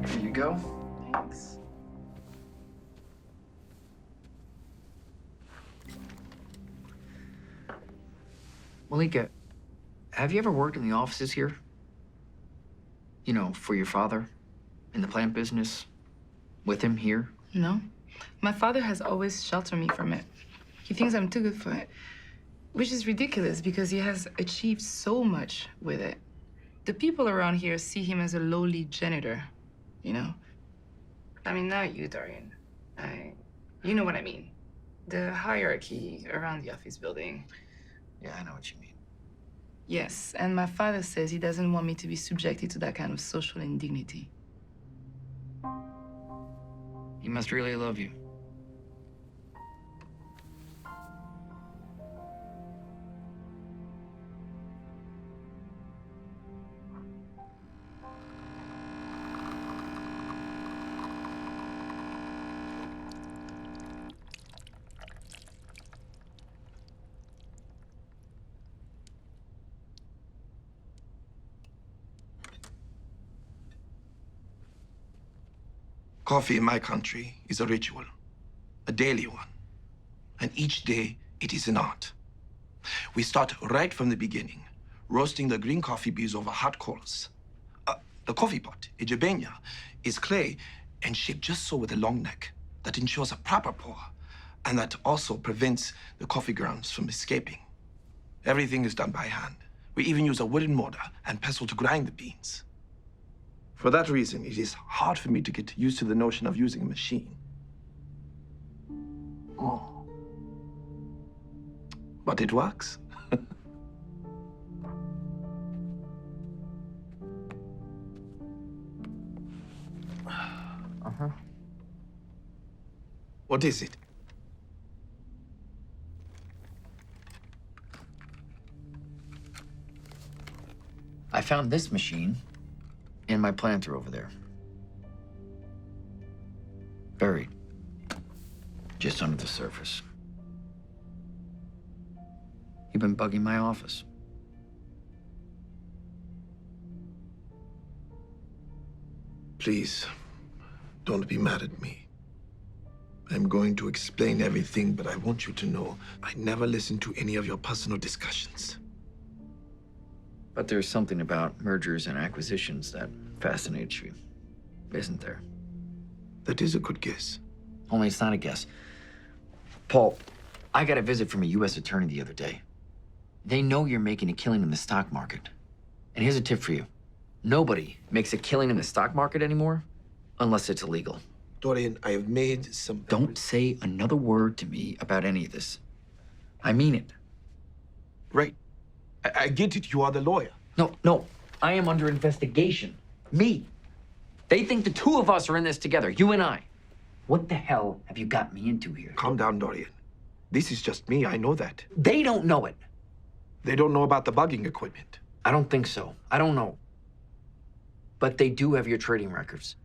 Here you go. Thanks. Malika, have you ever worked in the offices here? For your father? In the plant business? With him here? No. My father has always sheltered me from it. He thinks I'm too good for it. Which is ridiculous because he has achieved so much with it. The people around here see him as a lowly janitor, I mean, not you, Dorian. You know what I mean. The hierarchy around the office building. Yeah, I know what you mean. Yes, and my father says he doesn't want me to be subjected to that kind of social indignity. He must really love you. Coffee in my country is a ritual, a daily one. And each day, it is an art. We start right from the beginning, roasting the green coffee beans over hot coals. The coffee pot, a jebenya, is clay and shaped just so with a long neck that ensures a proper pour, and that also prevents the coffee grounds from escaping. Everything is done by hand. We even use a wooden mortar and pestle to grind the beans. For that reason, it is hard for me to get used to the notion of using a machine. Oh. But it works. Uh-huh. What is it? I found this machine in my planter over there. Buried. Just under the surface. You've been bugging my office. Please, don't be mad at me. I'm going to explain everything, but I want you to know I never listen to any of your personal discussions. But there's something about mergers and acquisitions that fascinates you, isn't there? That is a good guess. Only it's not a guess. Paul, I got a visit from a U.S. attorney the other day. They know you're making a killing in the stock market. And here's a tip for you. Nobody makes a killing in the stock market anymore unless it's illegal. Dorian, I have made some... Don't say another word to me about any of this. I mean it. Right. I get it. You are the lawyer. No. I am under investigation. Me. They think the two of us are in this together, you and I. What the hell have you got me into here? Calm down, Dorian. This is just me. I know that. They don't know it. They don't know about the bugging equipment. I don't think so. I don't know. But they do have your trading records.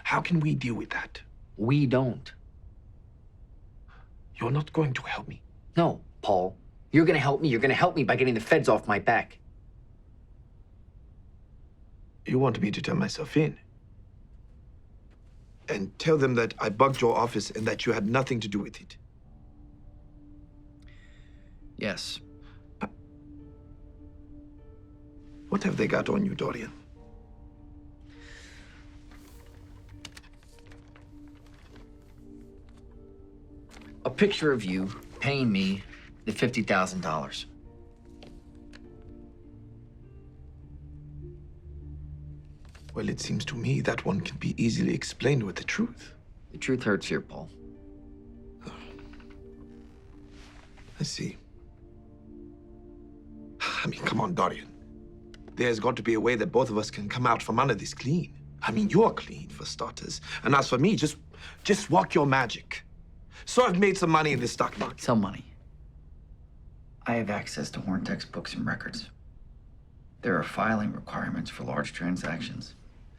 How can we deal with that? We don't. You're not going to help me. No, Paul. You're gonna help me. You're gonna help me by getting the feds off my back. You want me to turn myself in? And tell them that I bugged your office and that you had nothing to do with it. Yes. What have they got on you, Dorian? A picture of you paying me the $50,000. Well, it seems to me that one can be easily explained with the truth. The truth hurts here, Paul. I see. I mean, come on, Dorian. There's got to be a way that both of us can come out from under this clean. I mean, you're clean, for starters. And as for me, just walk your magic. So I've made some money in the stock market. Some money. I have access to Horntek's books and records. There are filing requirements for large transactions,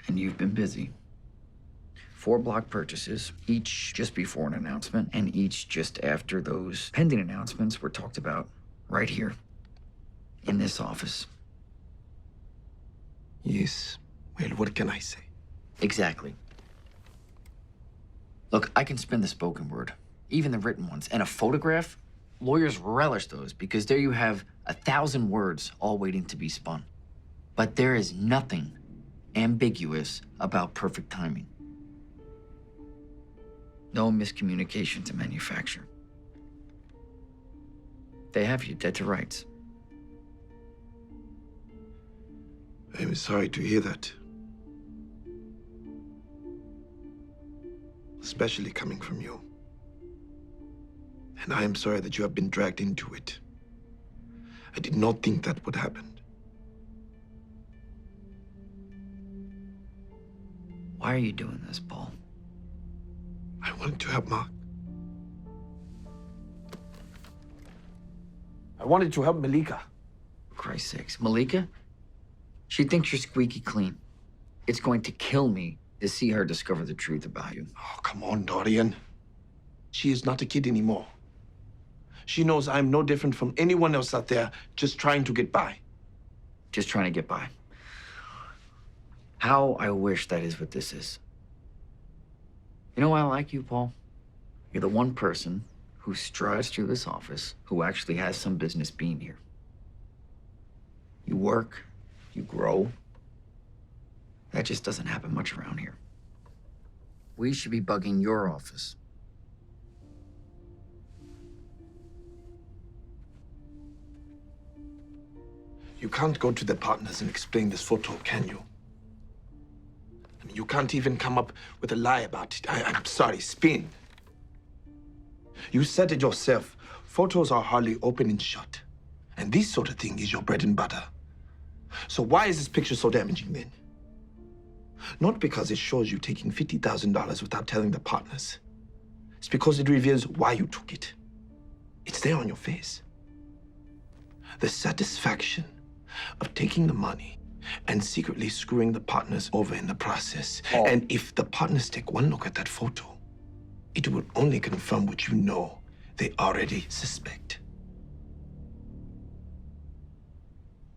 and you've been busy. 4 block purchases, each just before an announcement, and each just after those pending announcements were talked about right here, in this office. Yes. Well, what can I say? Exactly. Look, I can spin the spoken word, even the written ones, and a photograph. Lawyers relish those because there you have 1,000 words all waiting to be spun. But there is nothing ambiguous about perfect timing. No miscommunication to manufacture. They have you dead to rights. I'm sorry to hear that. Especially coming from you. And I am sorry that you have been dragged into it. I did not think that would happen. Why are you doing this, Paul? I wanted to help Mark. I wanted to help Malika. For Christ's sakes. Malika? She thinks you're squeaky clean. It's going to kill me to see her discover the truth about you. Oh, come on, Dorian. She is not a kid anymore. She knows I'm no different from anyone else out there just trying to get by. Just trying to get by. How I wish that is what this is. You know why I like you, Paul? You're the one person who strides through this office who actually has some business being here. You work, you grow. That just doesn't happen much around here. We should be bugging your office. You can't go to the partners and explain this photo, can you? I mean, you can't even come up with a lie about it. I'm sorry, spin. You said it yourself. Photos are hardly open and shut. And this sort of thing is your bread and butter. So why is this picture so damaging then? Not because it shows you taking $50,000 without telling the partners. It's because it reveals why you took it. It's there on your face. The satisfaction of taking the money and secretly screwing the partners over in the process. Oh. And if the partners take one look at that photo, it will only confirm what you know they already suspect.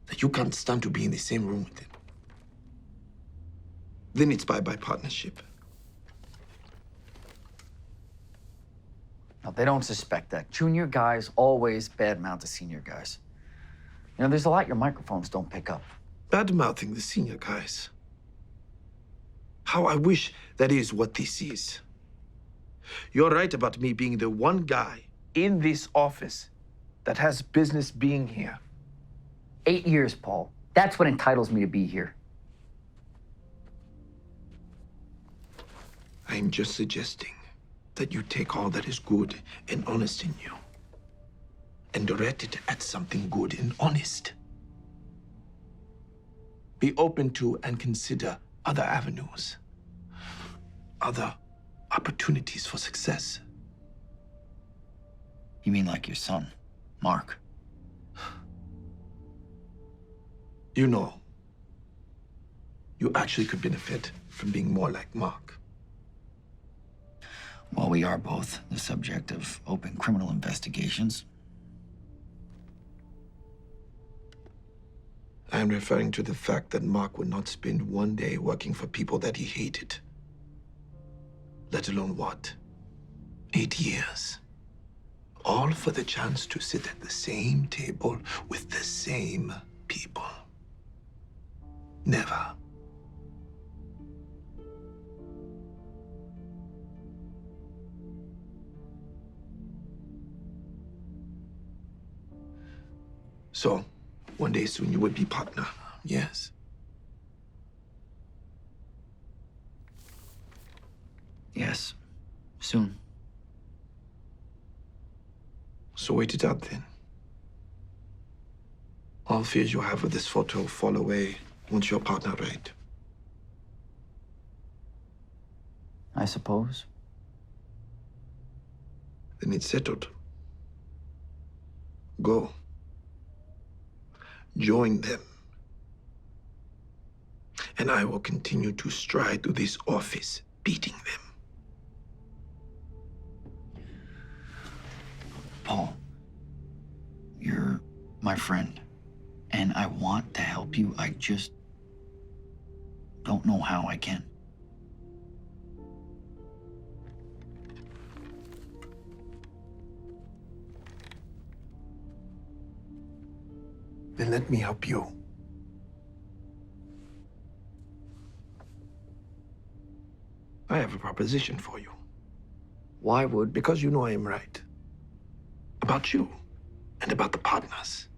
That you can't stand to be in the same room with them. Then it's bye-bye partnership. No, they don't suspect that. Junior guys always badmouth the senior guys. You know, there's a lot your microphones don't pick up. Bad-mouthing the senior guys. How I wish that is what this is. You're right about me being the one guy in this office that has business being here. 8 years, Paul. That's what entitles me to be here. I'm just suggesting that you take all that is good and honest in you and direct it at something good and honest. Be open to and consider other avenues, other opportunities for success. You mean like your son, Mark? You know, you actually could benefit from being more like Mark. Well, we are both the subject of open criminal investigations. I'm referring to the fact that Mark would not spend one day working for people that he hated. Let alone what? 8 years. All for the chance to sit at the same table with the same people. Never. So, one day soon you would be partner, yes? Yes, soon. So wait it out then. All fears you have with this photo fall away once you're partner, right? I suppose. Then it's settled. Go. Join them. And I will continue to stride through this office, beating them. Paul, you're my friend, and I want to help you. I just don't know how I can. Then let me help you. I have a proposition for you. Why would... Because you know I am right. About you and about the partners.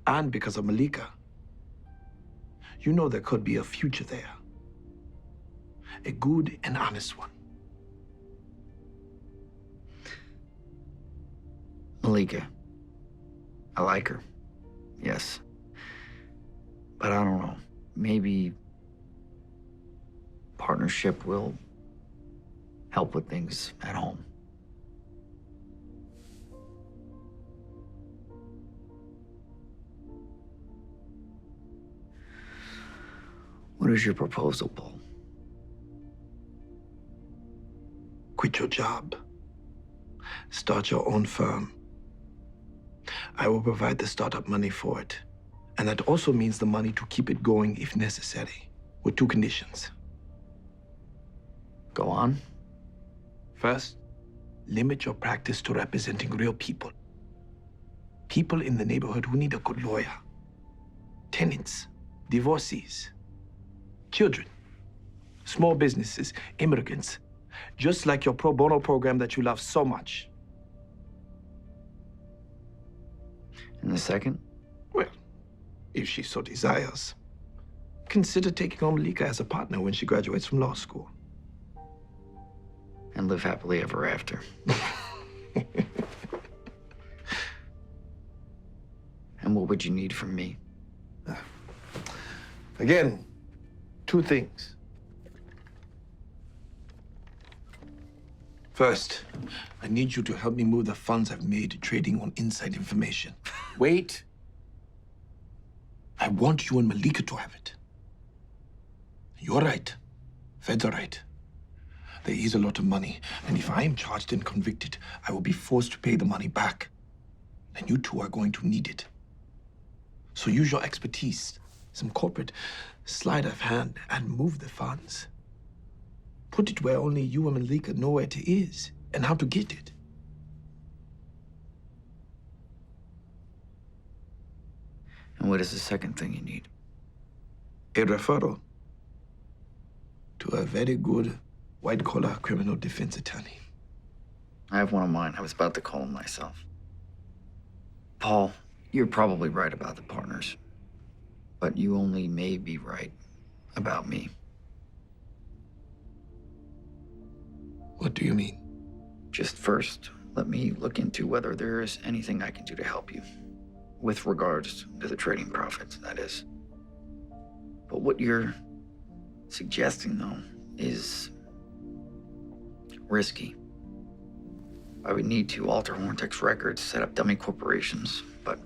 And because of Malika. You know there could be a future there. A good and honest one. Malika. I like her. Yes. But I don't know. Maybe partnership will help with things at home. What is your proposal, Paul? Quit your job. Start your own firm. I will provide the startup money for it. And that also means the money to keep it going if necessary, with 2 conditions. Go on. First, limit your practice to representing real people. People in the neighborhood who need a good lawyer. Tenants, divorcees, children, small businesses, immigrants. Just like your pro bono program that you love so much. And the second? Well, if she so desires, consider taking on Malika as a partner when she graduates from law school. And live happily ever after. And what would you need from me? Again, 2 things. First, I need you to help me move the funds I've made trading on inside information. Wait. I want you and Malika to have it. You're right. Feds are right. There is a lot of money, and if I am charged and convicted, I will be forced to pay the money back. And you two are going to need it. So use your expertise, some corporate sleight of hand, and move the funds. Put it where only you and Malika know where it is and how to get it. And what is the second thing you need? A referral to a very good white-collar criminal defense attorney. I have one of mine. I was about to call him myself. Paul, you're probably right about the partners, but you only may be right about me. What do you mean? Just first, let me look into whether there is anything I can do to help you. With regards to the trading profits, that is. But what you're suggesting, though, is risky. I would need to alter Horntech's records, set up dummy corporations, but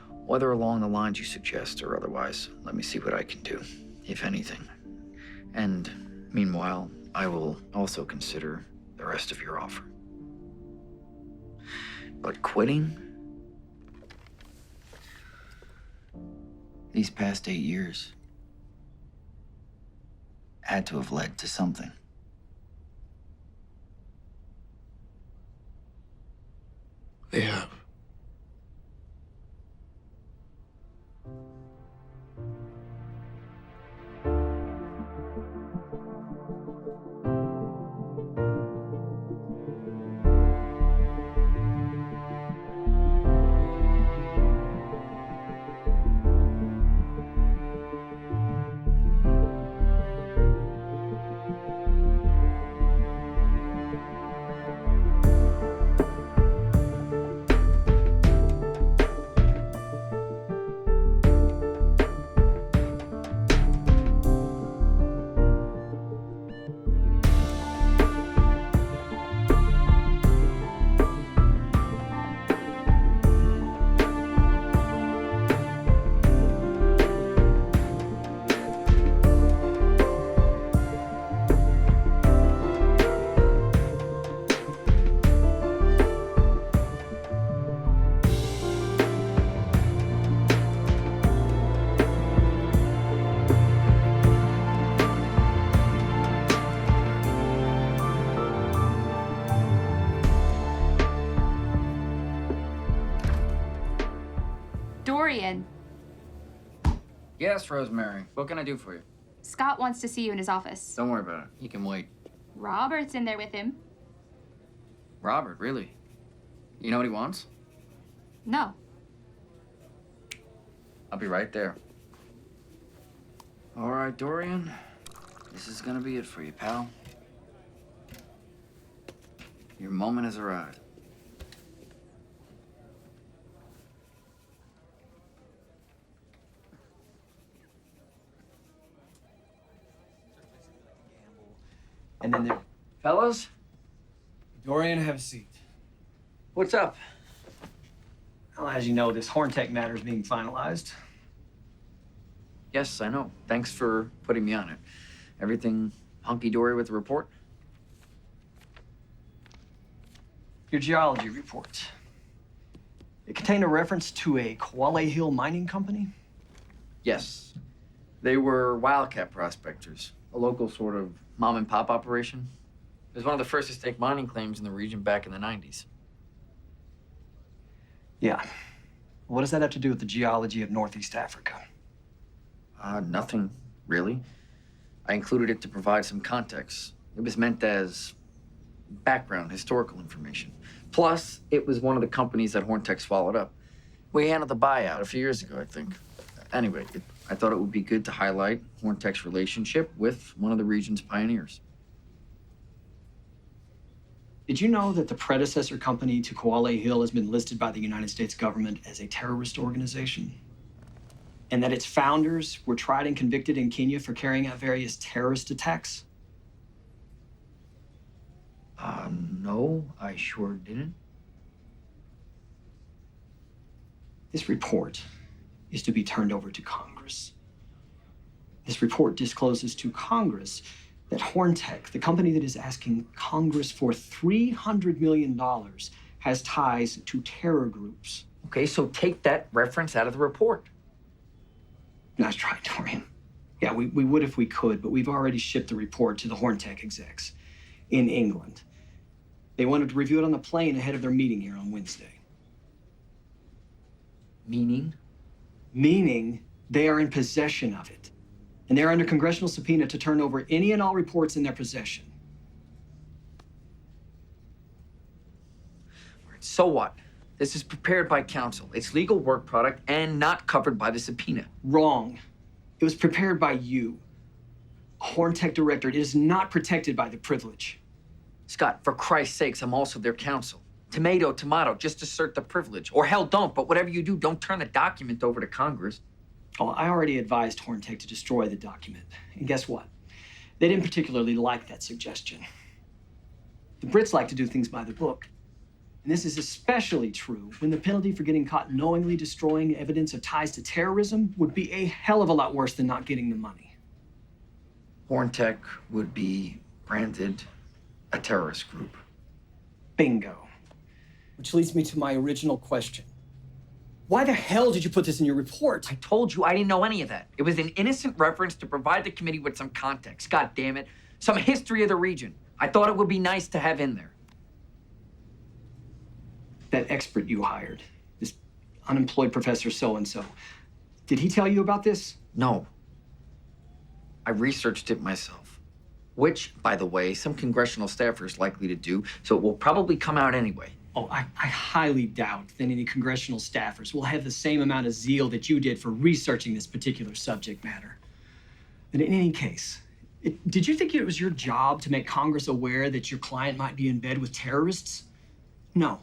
whether along the lines you suggest or otherwise, let me see what I can do, if anything. And meanwhile, I will also consider the rest of your offer. But quitting? These past 8 years had to have led to something. They have. Dorian, Yes, Rosemary. What can I do for you? Scott wants to see you in his office. Don't worry about it. He can wait. Robert's in there with him. Robert, really? You know what he wants? No. I'll be right there. All right, Dorian. This is gonna be it for you, pal. Your moment has arrived. And then there, Fellas, Dorian, have a seat. what's up? Well, as you know, this Horntech matter is being finalized. Yes, I know. Thanks for putting me on it. Everything hunky-dory with the report? Your geology report. It contained a reference to a Kaawalei Hill mining company. Yes. They were wildcat prospectors, a local sort of mom-and-pop operation. It was one of the first to stake mining claims in the region back in the 90s. Yeah. What does that have to do with the geology of Northeast Africa? Nothing, really. I included it to provide some context. It was meant as background, historical information. Plus, it was one of the companies that Horntech swallowed up. We handled the buyout a few years ago, I think. Anyway, I thought it would be good to highlight Horntech's relationship with one of the region's pioneers. Did you know that the predecessor company to Kaawalei Hill has been listed by the United States government as a terrorist organization? And that its founders were tried and convicted in Kenya for carrying out various terrorist attacks? No, I sure didn't. This report is to be turned over to Congress. This report discloses to Congress that Horntech, the company that is asking Congress for $300 million, has ties to terror groups. Okay, so take that reference out of the report. Nice try, Dorian. Yeah, we would if we could, but we've already shipped the report to the Horntech execs in England. They wanted to review it on the plane ahead of their meeting here on Wednesday. Meaning? Meaning they are in possession of it. And they're under congressional subpoena to turn over any and all reports in their possession. so what? This is prepared by counsel. It's legal work product and not covered by the subpoena. Wrong. It was prepared by you. A Horntech director. It is not protected by the privilege. Scott, for Christ's sakes, I'm also their counsel. Tomato, tomato, just assert the privilege. Or hell, don't, but whatever you do, don't turn the document over to Congress. Oh, I already advised Horntech to destroy the document. And guess what? They didn't particularly like that suggestion. The Brits like to do things by the book. And this is especially true when the penalty for getting caught knowingly destroying evidence of ties to terrorism would be a hell of a lot worse than not getting the money. Horntech would be branded a terrorist group. Bingo. Which leads me to my original question. Why the hell did you put this in your report? I told you I didn't know any of that. It was an innocent reference to provide the committee with some context. God damn it. Some history of the region. I thought it would be nice to have in there. That expert you hired, this unemployed professor so-and-so, did he tell you about this? No. I researched it myself. Which, by the way, some congressional staffers likely to do, so it will probably come out anyway. Oh, I highly doubt that any congressional staffers will have the same amount of zeal that you did for researching this particular subject matter. But in any case, did you think it was your job to make Congress aware that your client might be in bed with terrorists? No.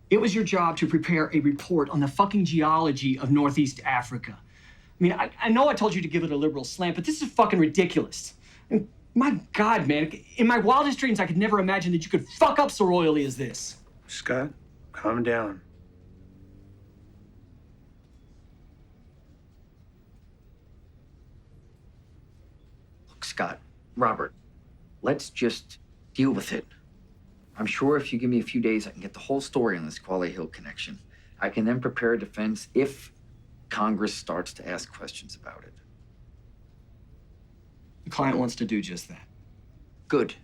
It was your job to prepare a report on the fucking geology of Northeast Africa. I mean, I know I told you to give it a liberal slant, but this is fucking ridiculous. I mean, my God, man, in my wildest dreams, I could never imagine that you could fuck up so royally as this. Scott, calm down. Look, Scott, Robert, let's just deal with it. I'm sure if you give me a few days, I can get the whole story on this Qualley Hill connection. I can then prepare a defense if Congress starts to ask questions about it. The client wants to do just that. Good.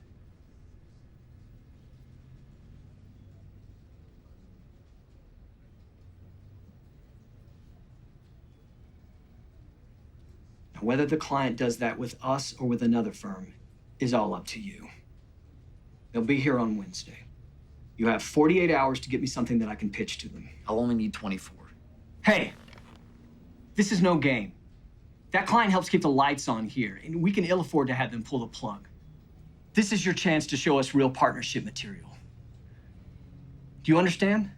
Now, whether the client does that with us or with another firm is all up to you. They'll be here on Wednesday. You have 48 hours to get me something that I can pitch to them. I'll only need 24. Hey, this is no game. That client helps keep the lights on here, and we can ill afford to have them pull the plug. This is your chance to show us real partnership material. Do you understand?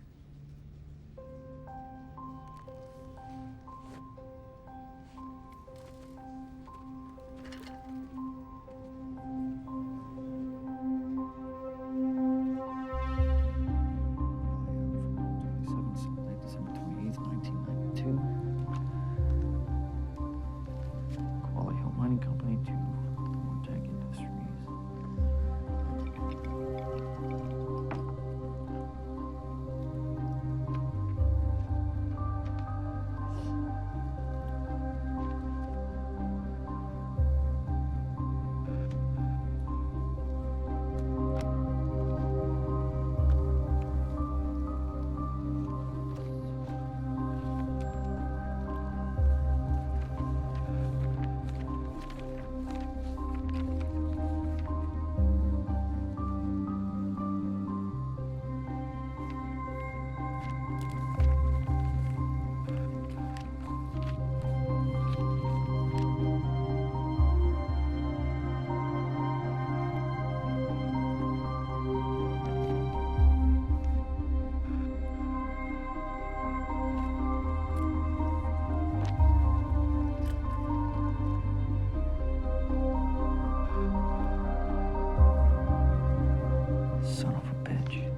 Son of a bitch.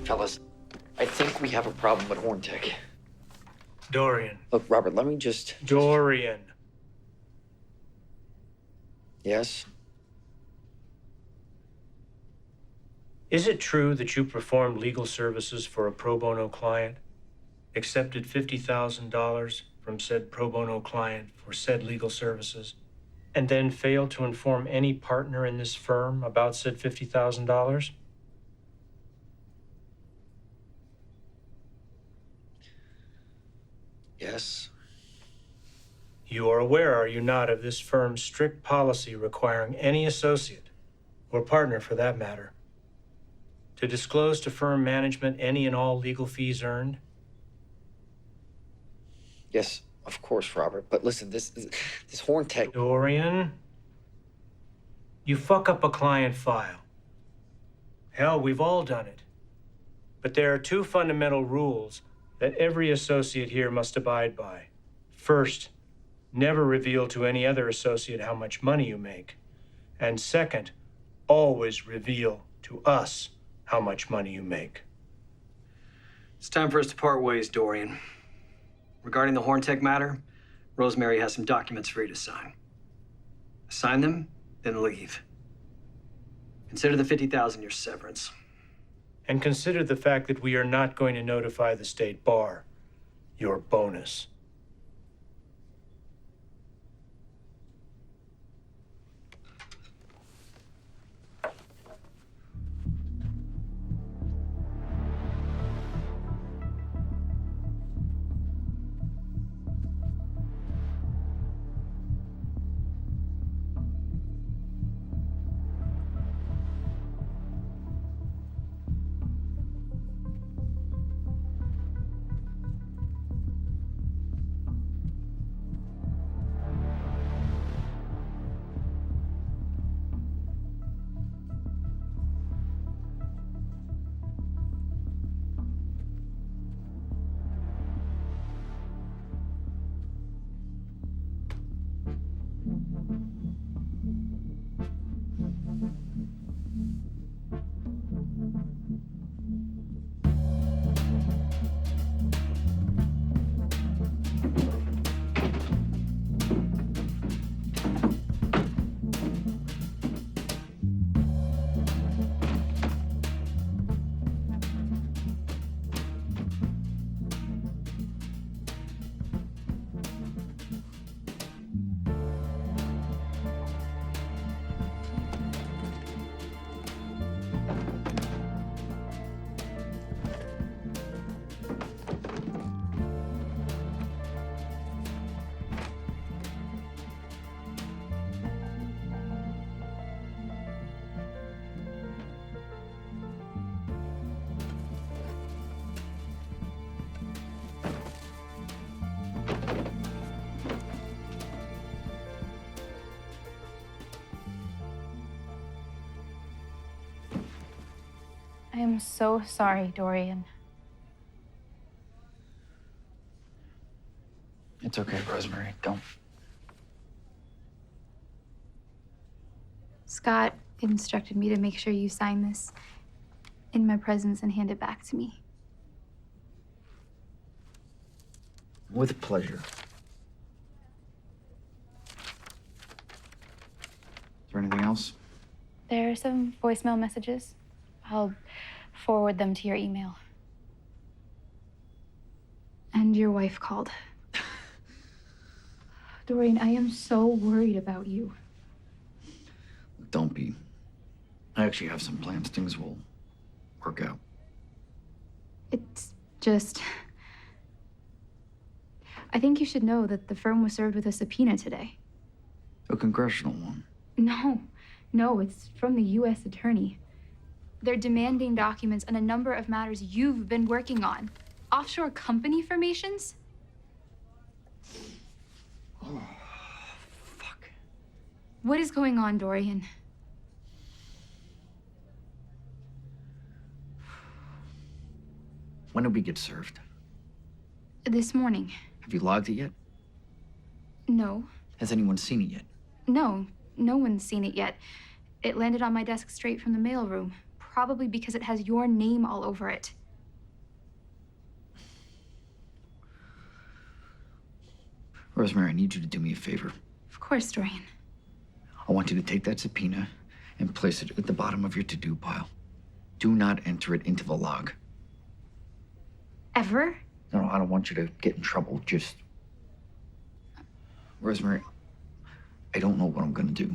Fellas, I think we have a problem with Horntech. Dorian. Look, Robert, let me just... Dorian. Yes? Is it true that you performed legal services for a pro bono client, accepted $50,000 from said pro bono client for said legal services, and then failed to inform any partner in this firm about said $50,000? Yes. You are aware, are you not, of this firm's strict policy requiring any associate, or partner for that matter, to disclose to firm management any and all legal fees earned? Yes, of course, Robert. But listen, this Horntech... Dorian, you fuck up a client file. Hell, we've all done it. But there are two fundamental rules that every associate here must abide by. First, never reveal to any other associate how much money you make. And second, always reveal to us how much money you make. It's time for us to part ways, Dorian. Regarding the Horntech matter, Rosemary has some documents for you to sign. Sign them, then leave. Consider the $50,000 your severance. And consider the fact that we are not going to notify the state bar your bonus. I am so sorry, Dorian. It's okay, Rosemary. Don't. Scott instructed me to make sure you sign this in my presence and hand it back to me. With pleasure. Is there anything else? There are some voicemail messages. I'll forward them to your email. And your wife called. Dorian, I am so worried about you. Don't be. I actually have some plans. Things will work out. It's just... I think you should know that the firm was served with a subpoena today. A congressional one. No, it's from the U.S. attorney. They're demanding documents on a number of matters you've been working on. Offshore company formations? Oh, fuck. What is going on, Dorian? When did we get served? This morning. Have you logged it yet? No. Has anyone seen it yet? No one's seen it yet. It landed on my desk straight from the mailroom. Probably because it has your name all over it. Rosemary, I need you to do me a favor. Of course, Dorian. I want you to take that subpoena and place it at the bottom of your to-do pile. Do not enter it into the log. Ever? No, I don't want you to get in trouble. Just... Rosemary, I don't know what I'm gonna do,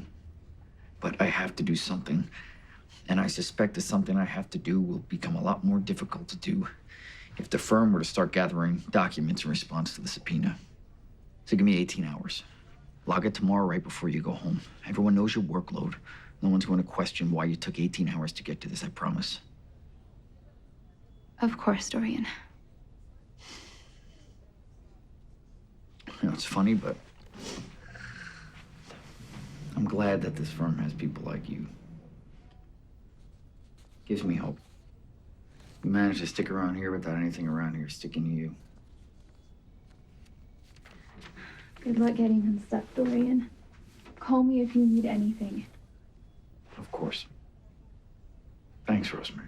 but I have to do something. And I suspect that something I have to do will become a lot more difficult to do if the firm were to start gathering documents in response to the subpoena. So give me 18 hours. Log it tomorrow right before you go home. Everyone knows your workload. No one's going to question why you took 18 hours to get to this, I promise. Of course, Dorian. You know, it's funny, but I'm glad that this firm has people like you. Gives me hope. You managed to stick around here without anything around here sticking to you. Good luck getting him stuck, Dorian. Call me if you need anything. Of course. Thanks, Rosemary.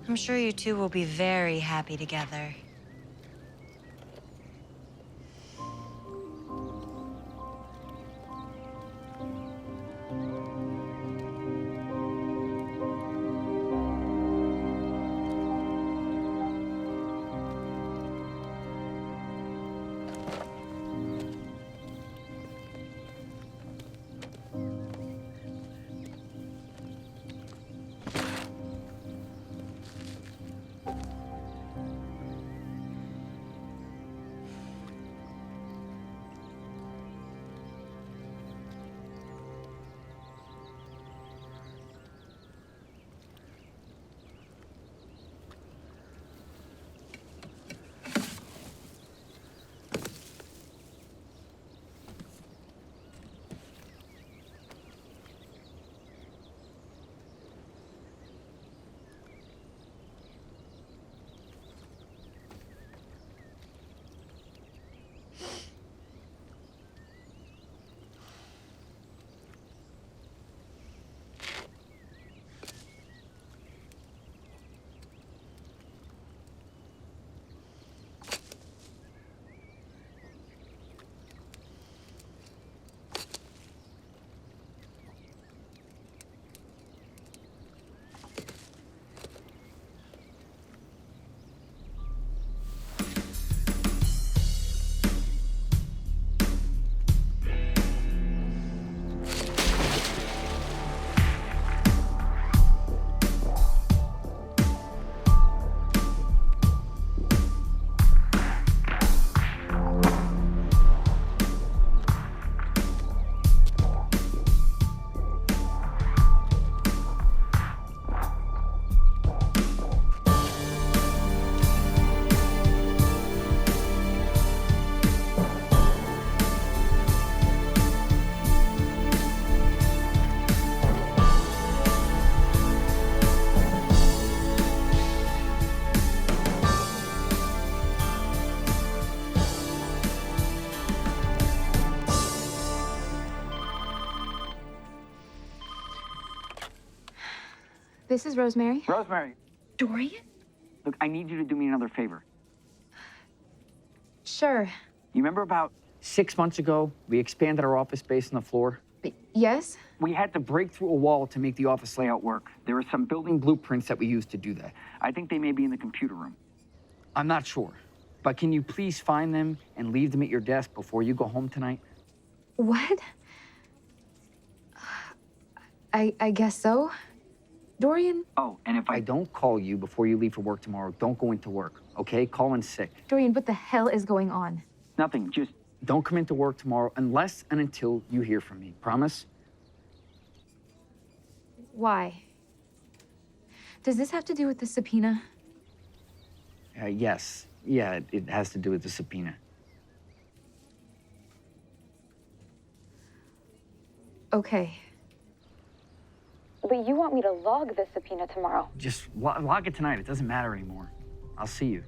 I'm sure you two will be very happy together. This is Rosemary. Rosemary, Dorian? look, I need you to do me another favor. Sure. You remember about 6 months ago, we expanded our office space on the floor? Yes? We had to break through a wall to make the office layout work. There are some building blueprints that we used to do that. I think they may be in the computer room. I'm not sure, but can you please find them and leave them at your desk before you go home tonight? What? I guess so. Dorian? Oh, and if I don't call you before you leave for work tomorrow, don't go into work, okay? Call in sick. Dorian, what the hell is going on? Nothing, just don't come into work tomorrow unless and until you hear from me. Promise? Why? Does this have to do with the subpoena? Yes. Yeah, it has to do with the subpoena. Okay. But you want me to log the subpoena tomorrow? Just log it tonight. It doesn't matter anymore. I'll see you.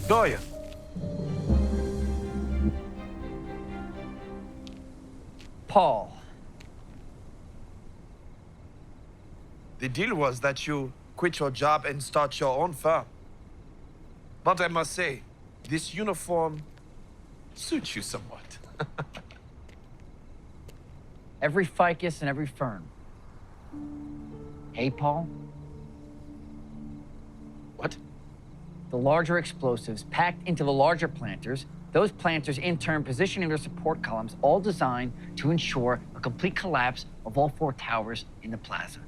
Dorian. Paul. The deal was that you quit your job and start your own firm. But I must say, this uniform suits you somewhat. Every ficus and every fern. Hey, Paul? What? The larger explosives packed into the larger planters, those planters in turn positioning their support columns, all designed to ensure a complete collapse of all 4 towers in the plaza.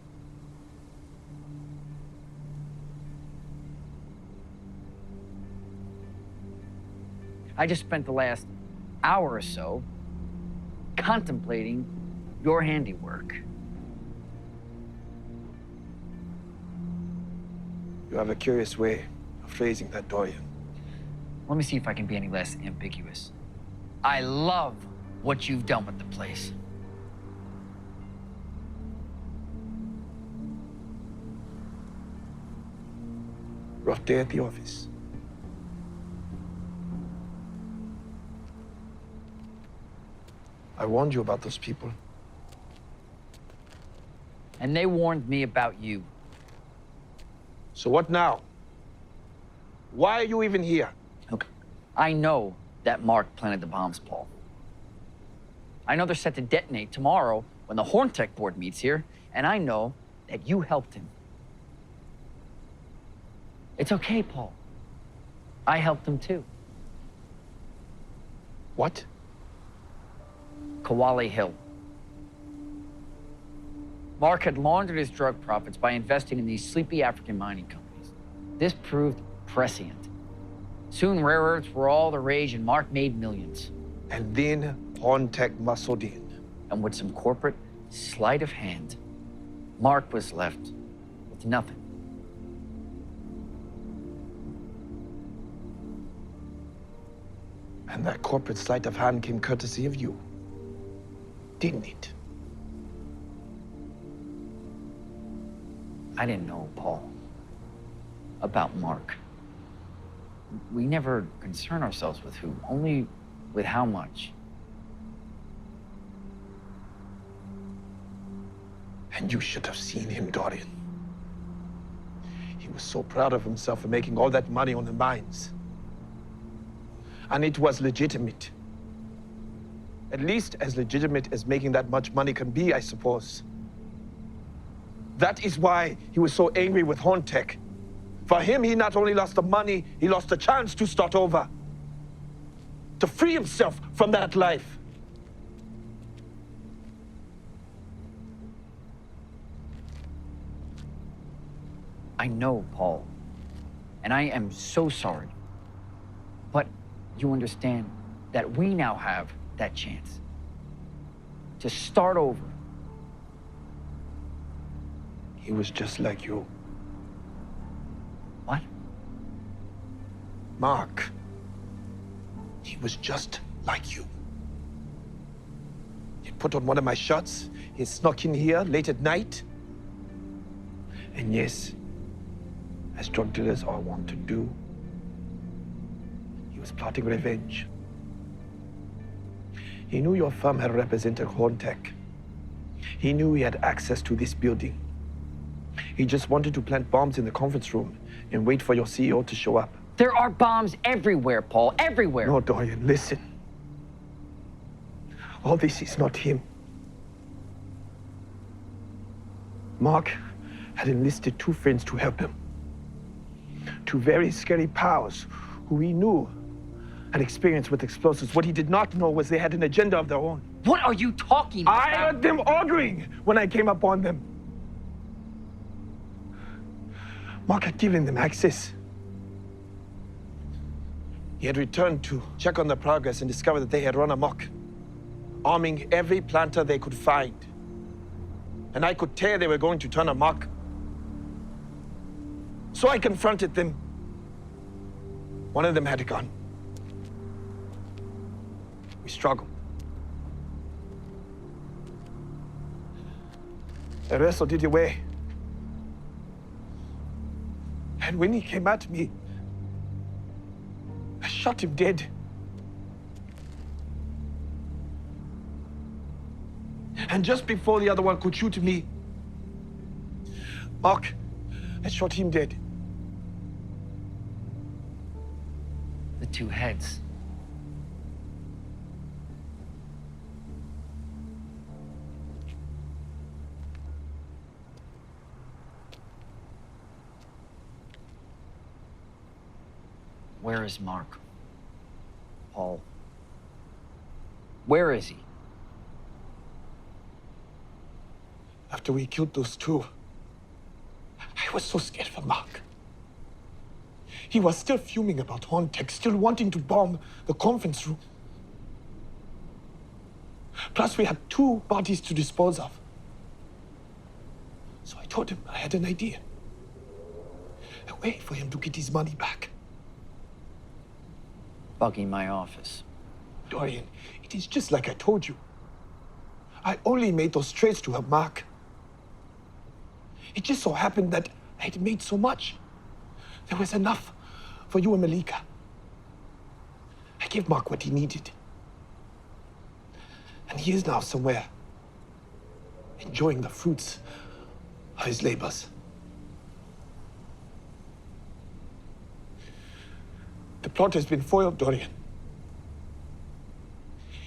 I just spent the last hour or so contemplating your handiwork. You have a curious way of phrasing that, Dorian. Let me see if I can be any less ambiguous. I love what you've done with the place. Rough day at the office. I warned you about those people. And they warned me about you. So what now? Why are you even here? Look, I know that Mark planted the bombs, Paul. I know they're set to detonate tomorrow when the Horntech board meets here, and I know that you helped him. It's okay, Paul. I helped him too. What? Kawali Hill. Mark had laundered his drug profits by investing in these sleepy African mining companies. This proved prescient. Soon rare earths were all the rage and Mark made millions. And then Horntech muscled in. And with some corporate sleight of hand, Mark was left with nothing. And that corporate sleight of hand came courtesy of you, didn't it? I didn't know, Paul, about Mark. We never concern ourselves with who, only with how much. And you should have seen him, Dorian. He was so proud of himself for making all that money on the mines. And it was legitimate. At least as legitimate as making that much money can be, I suppose. That is why he was so angry with Horntech. For him, he not only lost the money, he lost the chance to start over. To free himself from that life. I know, Paul. And I am so sorry. But you understand that we now have that chance to start over. He was just like you. What? Mark. He was just like you. He put on one of my shirts. He snuck in here late at night. And yes, as drug dealers all want to do, he was plotting revenge. He knew your firm had represented Horntech. He knew he had access to this building. He just wanted to plant bombs in the conference room and wait for your CEO to show up. There are bombs everywhere, Paul, everywhere. No, Dorian, listen. All this is not him. Mark had enlisted 2 friends to help him. 2 very scary pals who he knew had experience with explosives. What he did not know was they had an agenda of their own. What are you talking about? I heard them arguing when I came upon them. Mark had given them access. He had returned to check on the progress and discovered that they had run amok, arming every planter they could find. And I could tell they were going to turn amok. So I confronted them. One of them had a gun. We struggled. I wrestled it away. And when he came at me, I shot him dead. And just before the other one could shoot me, Mark, I shot him dead. The 2 heads. Where is Mark? Paul? Where is he? After we killed those 2, I was so scared for Mark. He was still fuming about Horntech, still wanting to bomb the conference room. Plus, we had 2 bodies to dispose of. So I told him I had an idea. A way for him to get his money back. Bugging my office. Dorian, it is just like I told you. I only made those trades to help Mark. It just so happened that I had made so much. There was enough for you and Malika. I gave Mark what he needed. And he is now somewhere, enjoying the fruits of his labors. The plot has been foiled, Dorian.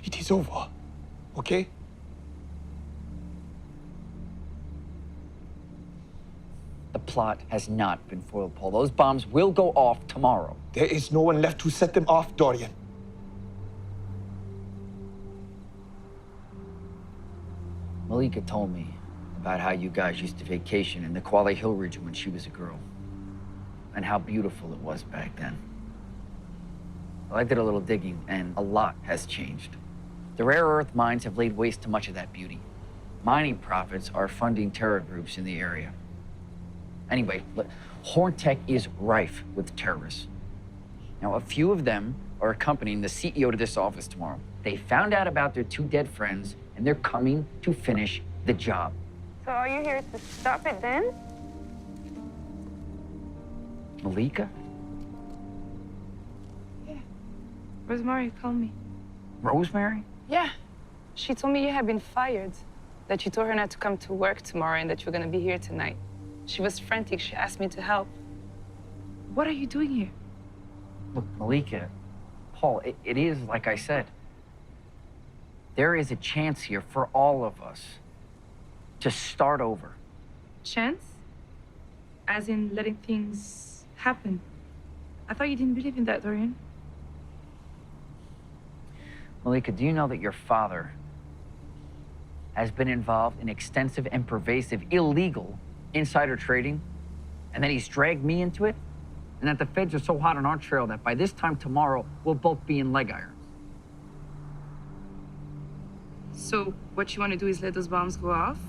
It is over, okay? The plot has not been foiled, Paul. Those bombs will go off tomorrow. There is no one left to set them off, Dorian. Malika told me about how you guys used to vacation in the Kuala Hill region when she was a girl, and how beautiful it was back then. Well, I did a little digging, and a lot has changed. The rare earth mines have laid waste to much of that beauty. Mining profits are funding terror groups in the area. Anyway, look, Horntech is rife with terrorists. Now, a few of them are accompanying the CEO to this office tomorrow. They found out about their 2 dead friends, and they're coming to finish the job. So are you here to stop it then? Malika? Rosemary called me. Rosemary? Yeah. She told me you had been fired, that you told her not to come to work tomorrow and that you were gonna be here tonight. She was frantic. She asked me to help. What are you doing here? Look, Malika, Paul, it is like I said. There is a chance here for all of us to start over. Chance? As in letting things happen. I thought you didn't believe in that, Dorian. Malika, do you know that your father has been involved in extensive and pervasive illegal insider trading and that he's dragged me into it, and that the feds are so hot on our trail that by this time tomorrow, we'll both be in leg irons. So what you want to do is let those bombs go off,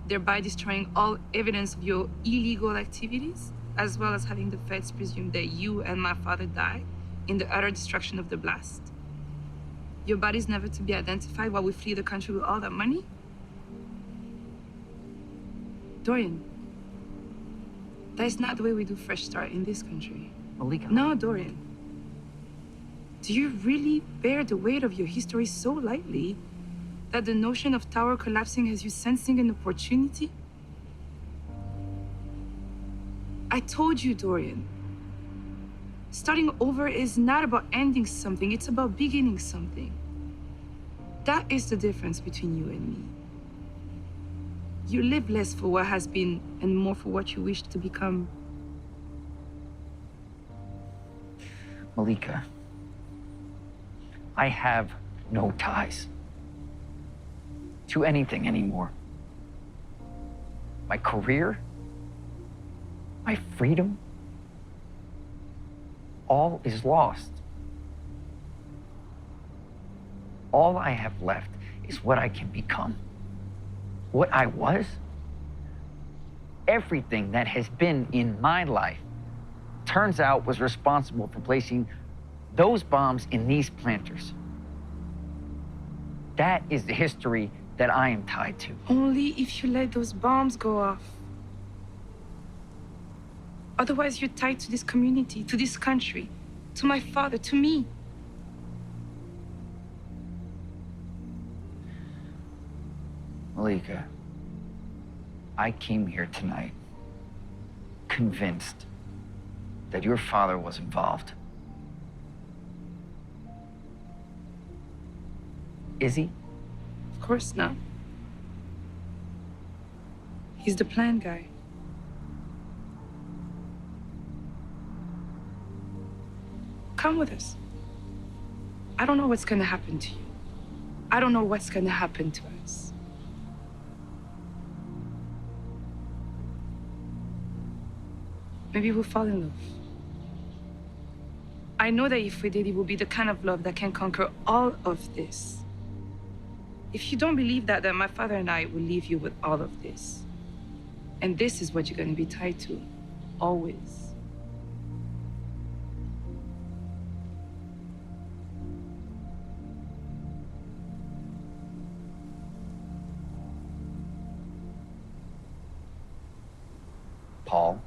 thereby destroying all evidence of your illegal activities, as well as having the feds presume that you and my father died in the utter destruction of the blast. Your body's never to be identified while we flee the country with all that money? Dorian, that is not the way we do fresh start in this country. Malika. No, Dorian. Do you really bear the weight of your history so lightly that the notion of tower collapsing has you sensing an opportunity? I told you, Dorian. Starting over is not about ending something, it's about beginning something. That is the difference between you and me. You live less for what has been and more for what you wish to become. Malika, I have no ties to anything anymore. My career, my freedom, all is lost. All I have left is what I can become. What I was. Everything that has been in my life turns out was responsible for placing those bombs in these planters. That is the history that I am tied to. Only if you let those bombs go off. Otherwise, you're tied to this community, to this country, to my father, to me. Malika, I came here tonight convinced that your father was involved. Is he? Of course not. He's the plan guy. Come with us. I don't know what's gonna happen to you. I don't know what's gonna happen to us. Maybe we'll fall in love. I know that if we did, it will be the kind of love that can conquer all of this. If you don't believe that, then my father and I will leave you with all of this. And this is what you're gonna be tied to, always. Paul?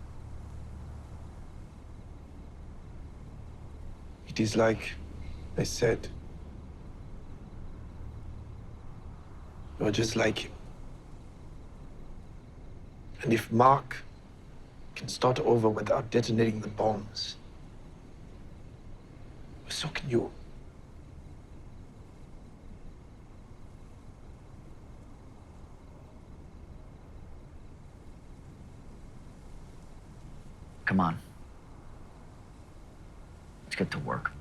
It is like I said. You're just like him. And if Mark can start over without detonating the bombs, so can you. Come on. Let's get to work.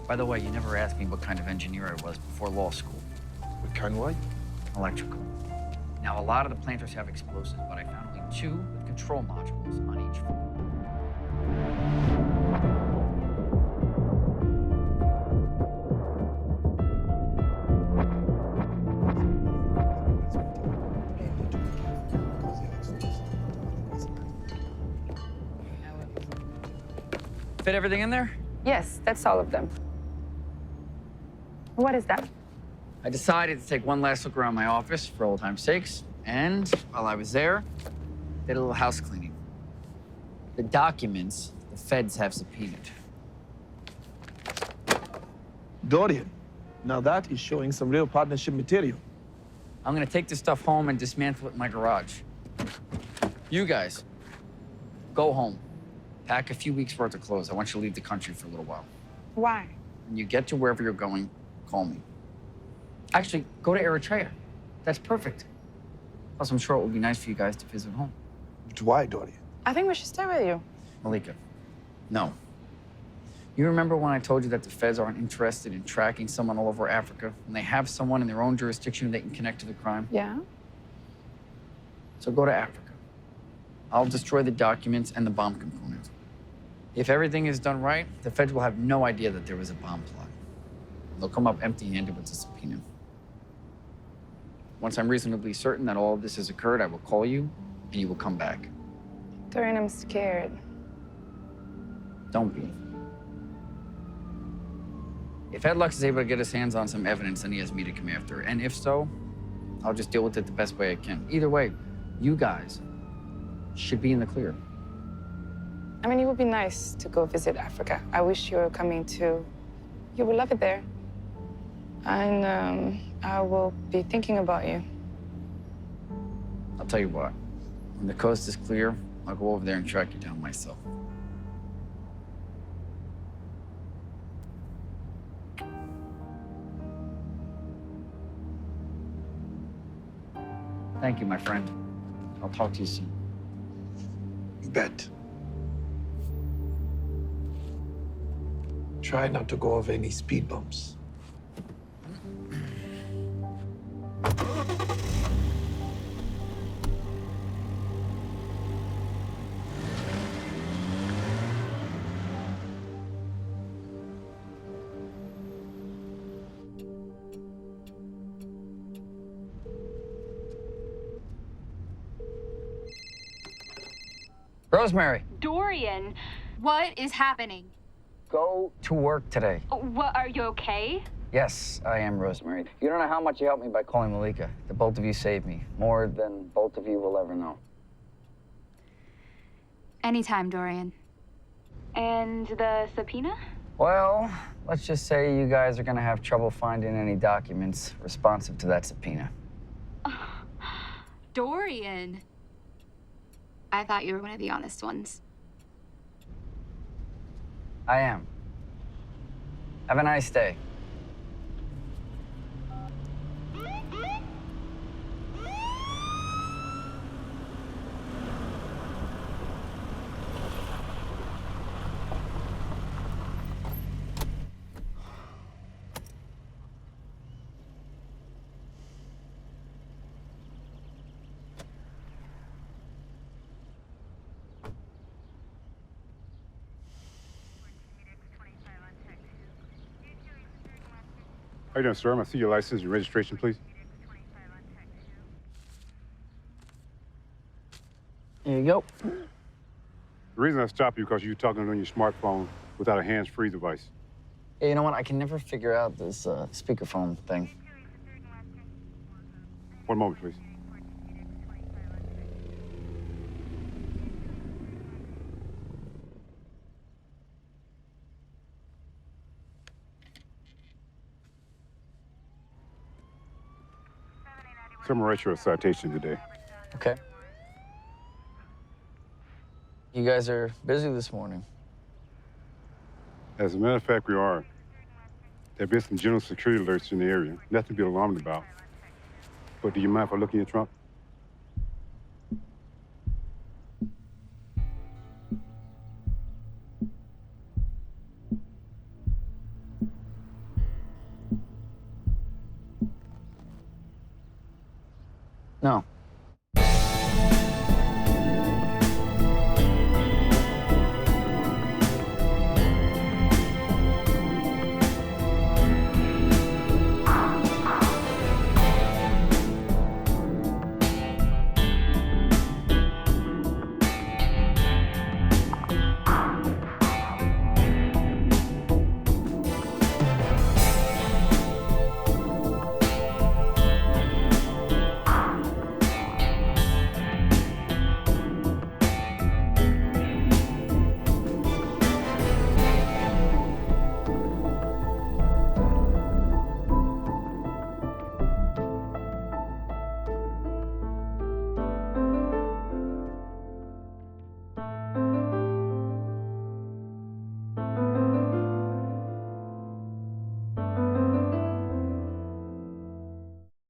By the way, you never asked me what kind of engineer I was before law school. What kind of what? Electrical. Now, a lot of the planters have explosives, but I found only 2 with control modules on each floor. Fit everything in there? Yes, that's all of them. What is that? I decided to take one last look around my office for old time's sakes, and while I was there, did a little house cleaning. The documents the feds have subpoenaed. Dorian, now that is showing some real partnership material. I'm gonna take this stuff home and dismantle it in my garage. You guys, go home. Pack a few weeks worth of clothes. I want you to leave the country for a little while. Why? When you get to wherever you're going, call me. Actually, go to Eritrea. That's perfect. Plus, I'm sure it would be nice for you guys to visit home. But why, Dorian? I think we should stay with you. Malika, no. You remember when I told you that the feds aren't interested in tracking someone all over Africa when they have someone in their own jurisdiction they can connect to the crime? Yeah. So go to Africa. I'll destroy the documents and the bomb components. If everything is done right, the feds will have no idea that there was a bomb plot. They'll come up empty-handed with a subpoena. Once I'm reasonably certain that all of this has occurred, I will call you, and you will come back. Dorian, I'm scared. Don't be. If Ed Lux is able to get his hands on some evidence, then he has me to come after. And if so, I'll just deal with it the best way I can. Either way, you guys should be in the clear. I mean, it would be nice to go visit Africa. I wish you were coming too. You would love it there. And I will be thinking about you. I'll tell you what, when the coast is clear, I'll go over there and track you down myself. Thank you, my friend. I'll talk to you soon. You bet. Try not to go over any speed bumps. Rosemary, Dorian, what is happening? go to work today. What, are you okay? Yes, I am, Rosemary. You don't know how much you helped me by calling Malika. The both of you saved me, more than both of you will ever know. Anytime, Dorian. And the subpoena? Well, let's just say you guys are gonna have trouble finding any documents responsive to that subpoena. Dorian. I thought you were one of the honest ones. I am. Have a nice day. How you doing, sir? I see your license and registration, please. Here you go. The reason I stopped you because you're talking on your smartphone without a hands-free device. Hey, you know what? I can never figure out this speakerphone thing. One moment, please. So I'm gonna write you a citation today. Okay. You guys are busy this morning. As a matter of fact, we are. There have been some general security alerts in the area. Nothing to be alarmed about. But do you mind if I look in your trunk? No.